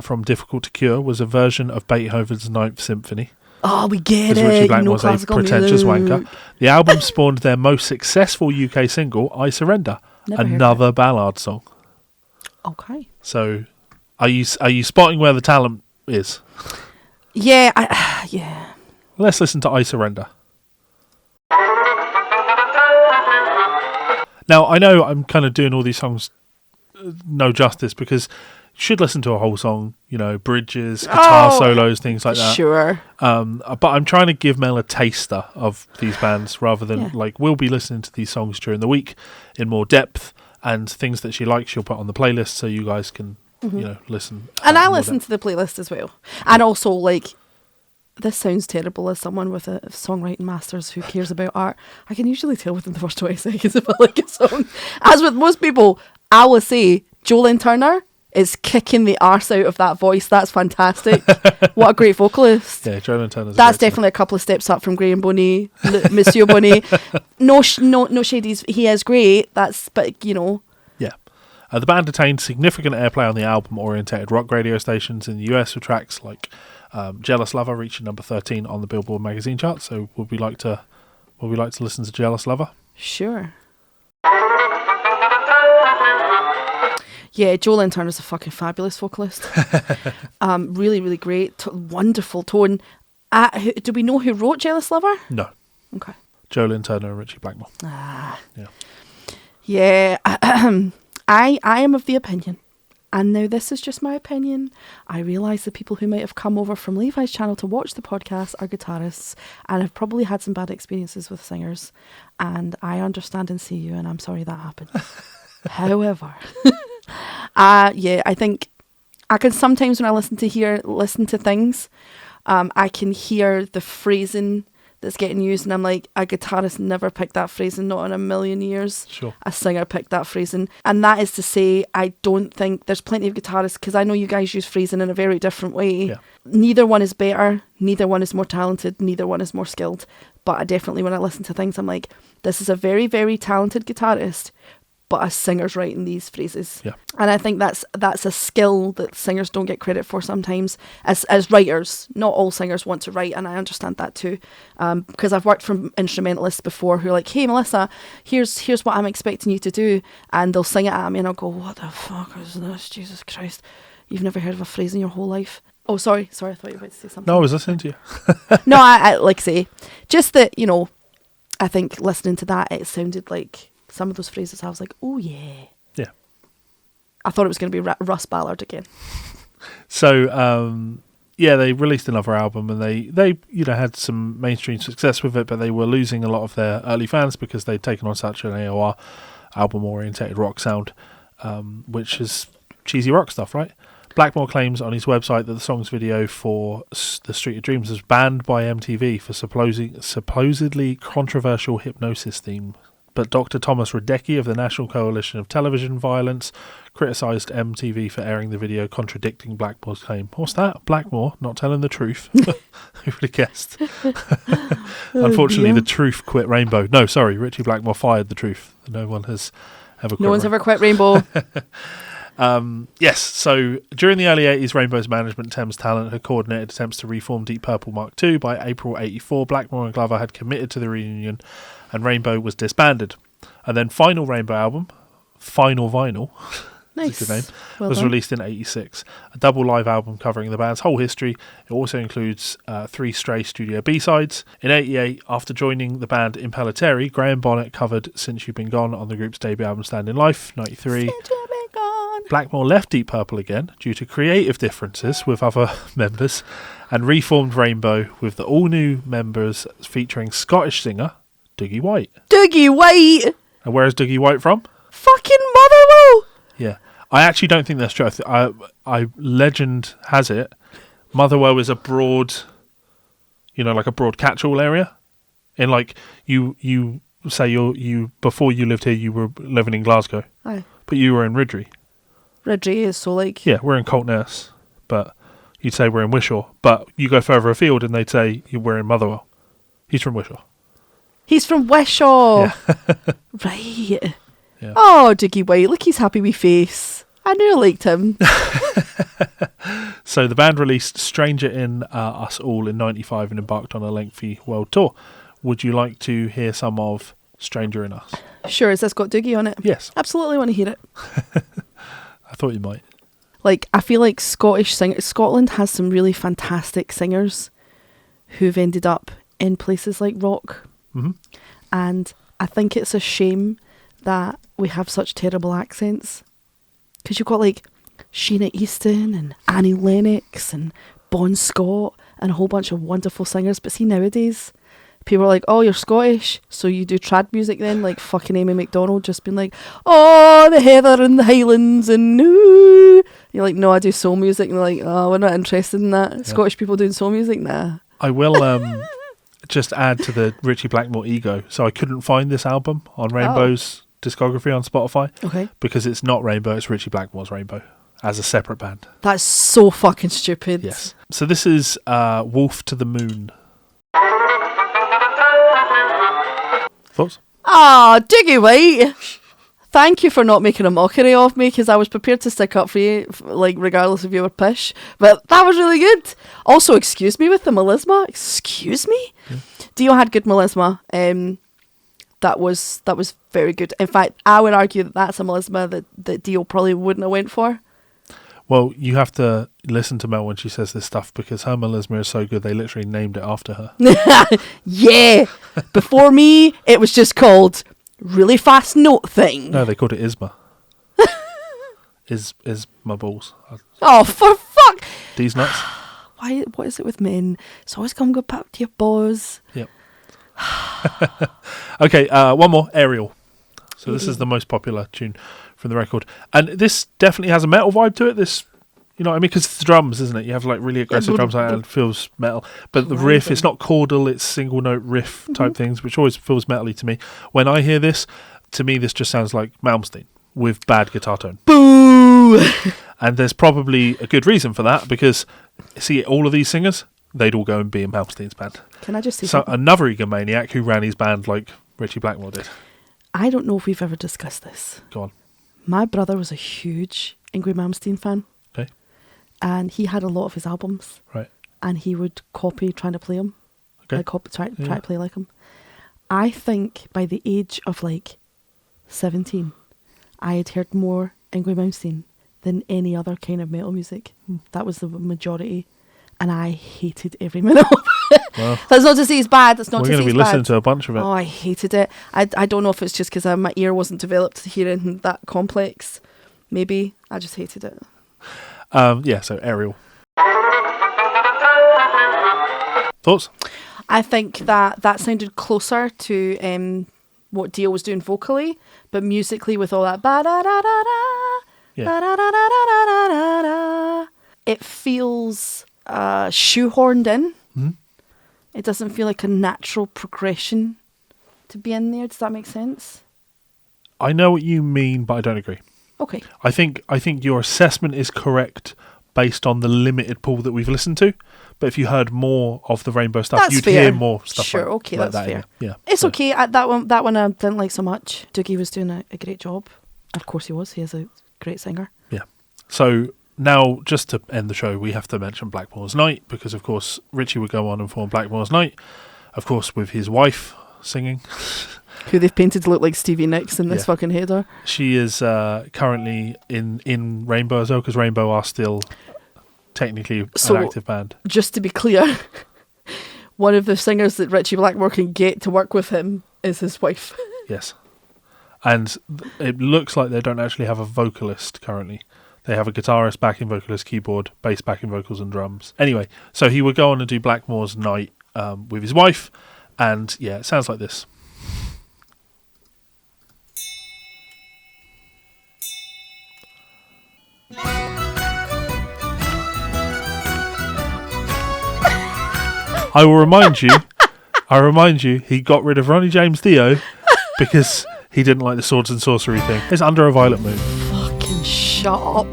From Difficult to Cure, was a version of Beethoven's Ninth Symphony. Oh, we get Because it. Richie Blackmore was a classical pretentious music. wanker. The album spawned their most successful UK single, I Surrender, Never heard another ballad song. Okay. So, are you spotting where the talent is? Yeah, yeah. Let's listen to I Surrender. Now, I know I'm kind of doing all these songs no justice because you should listen to a whole song, you know, bridges, guitar solos, things like that. Sure. But I'm trying to give Mel a taster of these bands rather than, like, we'll be listening to these songs during the week in more depth, and things that she likes she'll put on the playlist so you guys can, you know, listen. And I listen to the playlist as well. And also, like, this sounds terrible as someone with a songwriting master's who cares about art. I can usually tell within the first 20 seconds if I like a song. As with most people, I will say Jolyn Turner is kicking the arse out of that voice. That's fantastic. What a great vocalist. Yeah, Jolyn Turner's That's definitely a couple of steps up from Graham Bonnet, Monsieur Bonnet. No shadies. He is great. But you know. Yeah. The band attained significant airplay on the album-orientated rock radio stations in the US with tracks like Jealous Lover reaching number 13 on the Billboard magazine chart. So would we like to listen to Jealous Lover? Sure. Yeah, Jolyn Turner's a fucking fabulous vocalist. Really, really great. Wonderful tone. Do we know who wrote Jealous Lover? No. Okay. Jolyn Turner and Richie Blackmore. Yeah. I am of the opinion, and now this is just my opinion, I realise the people who might have come over from Levi's channel to watch the podcast are guitarists and have probably had some bad experiences with singers, and I understand and see you, and I'm sorry that happened. However... yeah, I think I can sometimes when I listen to things, I can hear the phrasing that's getting used, and I'm like, a guitarist never picked that phrasing, not in a million years. Sure. A singer picked that phrasing, and that is to say, I don't think there's plenty of guitarists, because I know you guys use phrasing in a very different way. Yeah. Neither one is better, neither one is more talented, neither one is more skilled. But I definitely, when I listen to things, I'm like, this is a very, very talented guitarist, but a singer's writing these phrases. Yeah. And I think that's a skill that singers don't get credit for sometimes as writers. Not all singers want to write, and I understand that too. Because I've worked from instrumentalists before who are like, hey Melissa, here's what I'm expecting you to do, and they'll sing it at me and I'll go, what the fuck is this? Jesus Christ. You've never heard of a phrase in your whole life. Oh, sorry, I thought you were about to say something. No, I was listening to you. No, I like say, just that, you know, I think listening to that, it sounded like some of those phrases, I was like, oh yeah. Yeah. I thought it was going to be Russ Ballard again. So, they released another album, and they had some mainstream success with it, but they were losing a lot of their early fans because they'd taken on such an AOR album-orientated rock sound, which is cheesy rock stuff, right? Blackmore claims on his website that the song's video for The Street of Dreams was banned by MTV for supposedly controversial hypnosis theme. But Dr. Thomas Radecki of the National Coalition of Television Violence criticised MTV for airing the video, contradicting Blackmore's claim. What's that? Blackmore not telling the truth? Who would have guessed? Unfortunately, the truth quit Rainbow. No, sorry, Richie Blackmore fired the truth. No one has ever quit No one's ever quit Rainbow. Yes, so during the early 80s, Rainbow's management, Thames Talent, had coordinated attempts to reform Deep Purple Mark II. By April 84, Blackmore and Glover had committed to the reunion, and Rainbow was disbanded. And then final Rainbow album, Final Vinyl, Nice. that's a good name, Well was done. released in 86. A double live album covering the band's whole history. It also includes 3 stray studio B-sides. In 88, after joining the band in Petagram, Graham Bonnet covered Since You've Been Gone on the group's debut album Standing Life. 93. Since you've been gone. Blackmore left Deep Purple again due to creative differences with other members and reformed Rainbow with the all-new members featuring Scottish singer Dougie White. Dougie White. And where is Dougie White from? Fucking Motherwell! Yeah. I actually don't think that's true. Legend has it, Motherwell is a broad, like a broad catch-all area. In like, you say you before you lived here, you were living in Glasgow. Aye. But you were in Ridley. Ridley is so like... Yeah, we're in Coltness, but you'd say we're in Wishaw. But you go further afield and they'd say we're in Motherwell. He's from Wishaw. He's from Wishaw. Yeah. Right. Yeah. Oh, Diggy White, look, his happy wee face. I knew I liked him. So the band released Stranger in Us All in 95 and embarked on a lengthy world tour. Would you like to hear some of Stranger in Us? Sure, has this got Dougie on it? Yes. Absolutely want to hear it. I thought you might. Like, I feel like Scotland has some really fantastic singers who've ended up in places like rock. Mm-hmm. And I think it's a shame that we have such terrible accents. Because you've got like Sheena Easton and Annie Lennox and Bon Scott and a whole bunch of wonderful singers. But see, nowadays, people are like, oh, you're Scottish, so you do trad music then? Like fucking Amy McDonald just been like, oh, the heather and the Highlands and ooh. You're like, no, I do soul music. And they're like, oh, we're not interested in that. Yeah. Scottish people doing soul music? Nah. I will just add to the Ritchie Blackmore ego. So I couldn't find this album on Rainbow's discography on Spotify. Okay. Because it's not Rainbow, it's Ritchie Blackmore's Rainbow as a separate band. That's so fucking stupid. Yes. So this is Wolf to the Moon. Thoughts? Ah, Diggy White. Thank you for not making a mockery of me, because I was prepared to stick up for you, like, regardless if you were pish. But that was really good. Also, excuse me with the melisma. Excuse me? Yeah. Dio had good melisma. That was very good. In fact, I would argue that that's a melisma that Dio probably wouldn't have went for. Well, you have to listen to Mel when she says this stuff, because her melisma is so good they literally named it after her. Yeah. Before me, it was just called really fast note thing. No, they called it Isma. is my balls. Oh, for fuck. These nuts. Why? What is it with men? It's always come go back to your balls. Yep. Okay, one more, Aerial. So this is the most popular tune from the record, and this definitely has a metal vibe to it. This, you know what I mean, because it's the drums, isn't it? You have like really aggressive drums, and it feels metal. But the riff, it's not chordal; it's single note riff type things, which always feels metally to me. When I hear this, to me, this just sounds like Malmsteen with bad guitar tone. Boo! And there's probably a good reason for that, because see, all of these singers, they'd all go and be in Malmsteen's band. Can I just say something? Another egomaniac who ran his band like Ritchie Blackmore did. I don't know if we've ever discussed this. Go on. My brother was a huge Yngwie Malmsteen fan. Okay. And he had a lot of his albums. Right. And he would copy trying to play them. Okay. Like try to play like him. I think by the age of like 17, I had heard more Yngwie Malmsteen than any other kind of metal music. That was the majority. And I hated every minute of it. Well, that's not to say it's bad. That's not to say it's bad. We're going to be listening to a bunch of it. Oh, I hated it. I don't know if it's just because my ear wasn't developed to hear anything that complex. Maybe. I just hated it. Yeah, so Aerial. Thoughts? I think that sounded closer to what Dio was doing vocally, but musically with all that ba-da-da-da-da, ba-da-da-da-da-da-da, it feels shoehorned in. Mm-hmm. It doesn't feel like a natural progression to be in there. Does that make sense? I know what you mean, but I don't agree. Okay. I think your assessment is correct based on the limited pool that we've listened to. But if you heard more of the Rainbow stuff, that's you'd fair. hear more stuff. Sure, like, okay, like that's that fair. Yeah, it's okay. That one I didn't like so much. Dougie was doing a great job. Of course he was. He is a great singer. Yeah. So now, just to end the show, we have to mention Blackmore's Night, because of course Ritchie would go on and form Blackmore's Night, of course with his wife singing. Who they've painted to look like Stevie Nicks in this fucking header. She is currently in Rainbow as well, because Rainbow are still technically an active band. Just to be clear, one of the singers that Ritchie Blackmore can get to work with him is his wife. Yes. And it looks like they don't actually have a vocalist currently. They have a guitarist, backing vocalist, keyboard, bass, backing vocals and drums. Anyway, so he would go on and do Blackmore's Night with his wife, and yeah, it sounds like this. I will remind you. He got rid of Ronnie James Dio because he didn't like the swords and sorcery thing. It's Under a Violet Moon. Fucking shut up.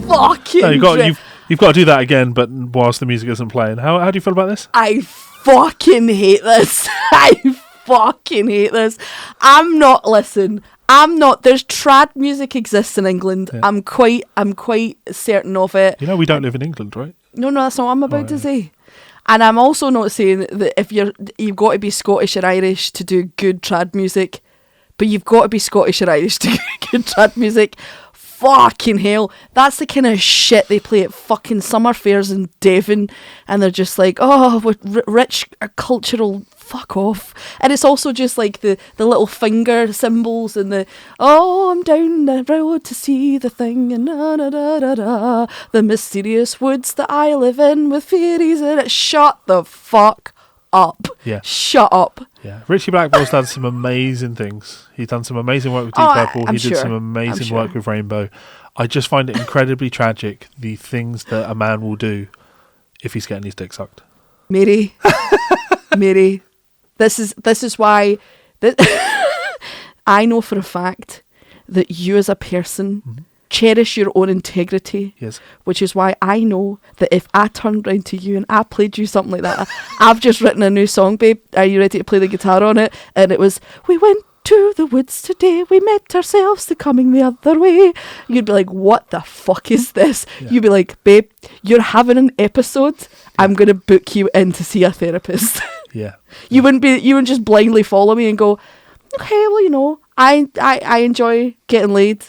Fucking. No, you've got to do that again, but whilst the music isn't playing. How do you feel about this? I fucking hate this. I fucking hate this. I'm not. There's trad music exists in England. Yeah. I'm quite certain of it. You know we don't live in England, right? No, that's not what I'm about to say. And I'm also not saying that if you've got to be Scottish or Irish to do good trad music, but you've got to be Scottish or Irish to do good trad music. Fucking hell, that's the kind of shit they play at fucking summer fairs in Devon, and they're just like, oh, we're rich cultural, fuck off. And it's also just like the little finger symbols and the, oh, I'm down the road to see the thing, and the mysterious woods that I live in with fairies in it. Shut the fuck up. Yeah. Shut up. Yeah. Richie Blackmore's done some amazing things. He's done some amazing work with Deep Purple. He did some amazing work with Rainbow. I just find it incredibly tragic, the things that a man will do if he's getting his dick sucked. Mary, this is why I know for a fact that you as a person cherish your own integrity. Yes. Which is why I know that if I turned round to you and I played you something like that, I've just written a new song, babe. Are you ready to play the guitar on it? And it was, we went to the woods today, we met ourselves, the coming the other way. You'd be like, what the fuck is this? Yeah. You'd be like, babe, you're having an episode. I'm going to book you in to see a therapist. Yeah. You wouldn't just blindly follow me and go, okay, well, you know, I enjoy getting laid.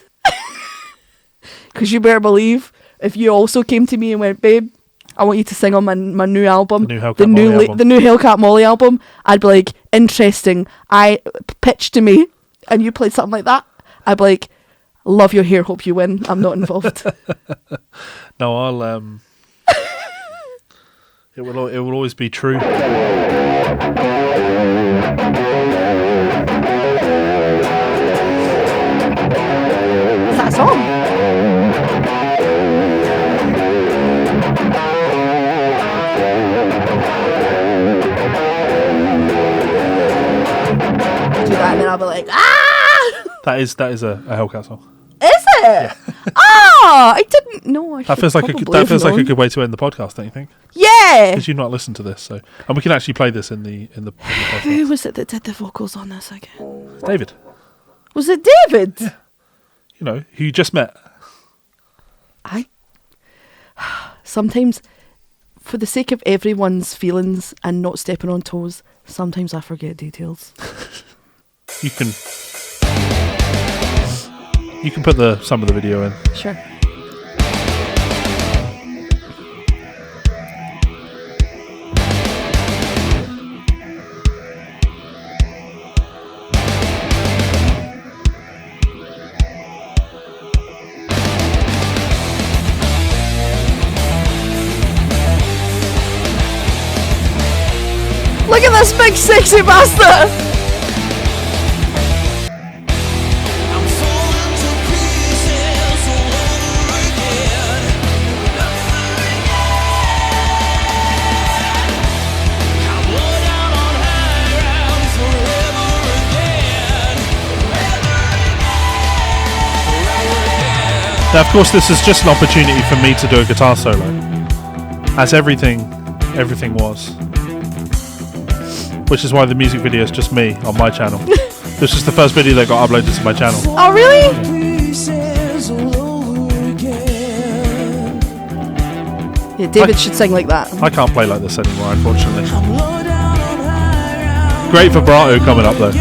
Because you better believe, if you also came to me and went, babe, I want you to sing on my new album, the new Hellcat Molly album, I'd be like, interesting. I pitched to me, and you played something like that, I'd be like, love your hair, hope you win. I'm not involved. No, I'll it will always be true. Is that a song? Do that and then I'll be like, ah! That is a Hellcat song. Is it? Yeah. Oh, I didn't know. That feels like a good way to end the podcast, don't you think? Yeah. Because you've not listened to this, so and we can actually play this in the podcast. Who was it that did the vocals on this again? David. Was it David? Yeah. You know, who you just met. Sometimes, for the sake of everyone's feelings and not stepping on toes, sometimes I forget details. You can put some of the video in. Sure. Look at this big sexy bastard! Now, of course, this is just an opportunity for me to do a guitar solo, as everything was. Which is why the music video is just me on my channel. This is the first video that got uploaded to my channel. Oh, really? Yeah, David should sing like that. I can't play like this anymore, unfortunately. Great vibrato coming up, though.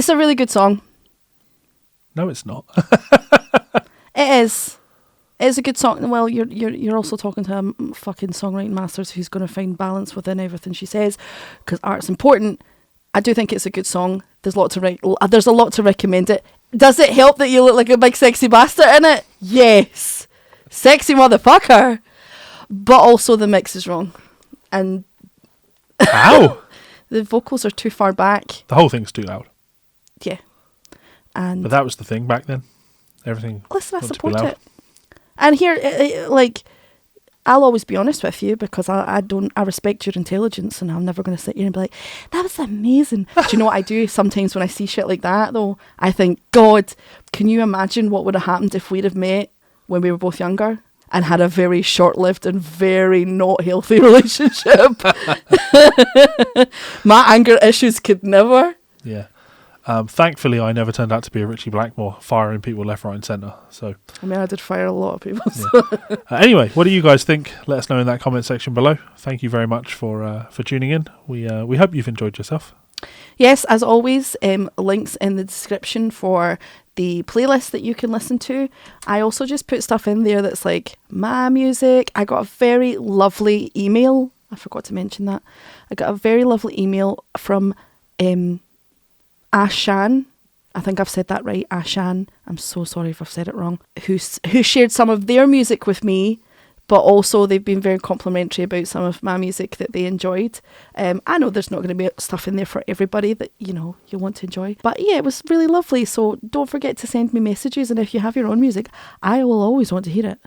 It's a really good song. No, it's not. It is. It's a good song. Well, you're also talking to a fucking songwriting masters who's going to find balance within everything she says, because art's important. I do think it's a good song. There's a lot to recommend it. Does it help that you look like a big sexy bastard in it? Yes, sexy motherfucker. But also the mix is wrong, and How? the vocals are too far back. The whole thing's too loud. Yeah, and But that was the thing back then. Everything. listen, I got to be support loud. it. And here, like, I'll always be honest with you, because I respect your intelligence, and I'm never going to sit here and be like, that was amazing. Do you know what I do sometimes when I see shit like that, though? I think, God, can you imagine what would have happened if we'd have met when we were both younger and had a very short-lived and very not healthy relationship? My anger issues could never. Yeah. Thankfully, I never turned out to be a Richie Blackmore, firing people left, right, and centre. So, I mean, I did fire a lot of people. yeah. Anyway, what do you guys think? Let us know in that comment section below. Thank you very much for tuning in. We hope you've enjoyed yourself. Yes, as always, links in the description for the playlist that you can listen to. I also just put stuff in there that's like my music. I got a very lovely email. I forgot to mention that. I got a very lovely email from Ashan. I think I've said that right, Ashan. I'm so sorry if I've said it wrong. Who shared some of their music with me, but also they've been very complimentary about some of my music that they enjoyed. I know there's not going to be stuff in there for everybody that, you know, you want to enjoy. But yeah, it was really lovely. So don't forget to send me messages. And if you have your own music, I will always want to hear it.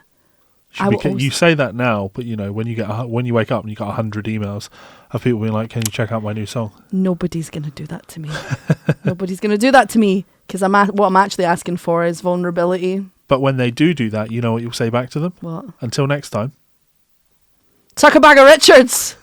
You say that now, but you know when you wake up and you got 100 emails of people being like, "Can you check out my new song?" Nobody's going to do that to me. Nobody's going to do that to me, because what I'm actually asking for is vulnerability. But when they do that, you know what you'll say back to them? What? Until next time. Suck a bag of Richards!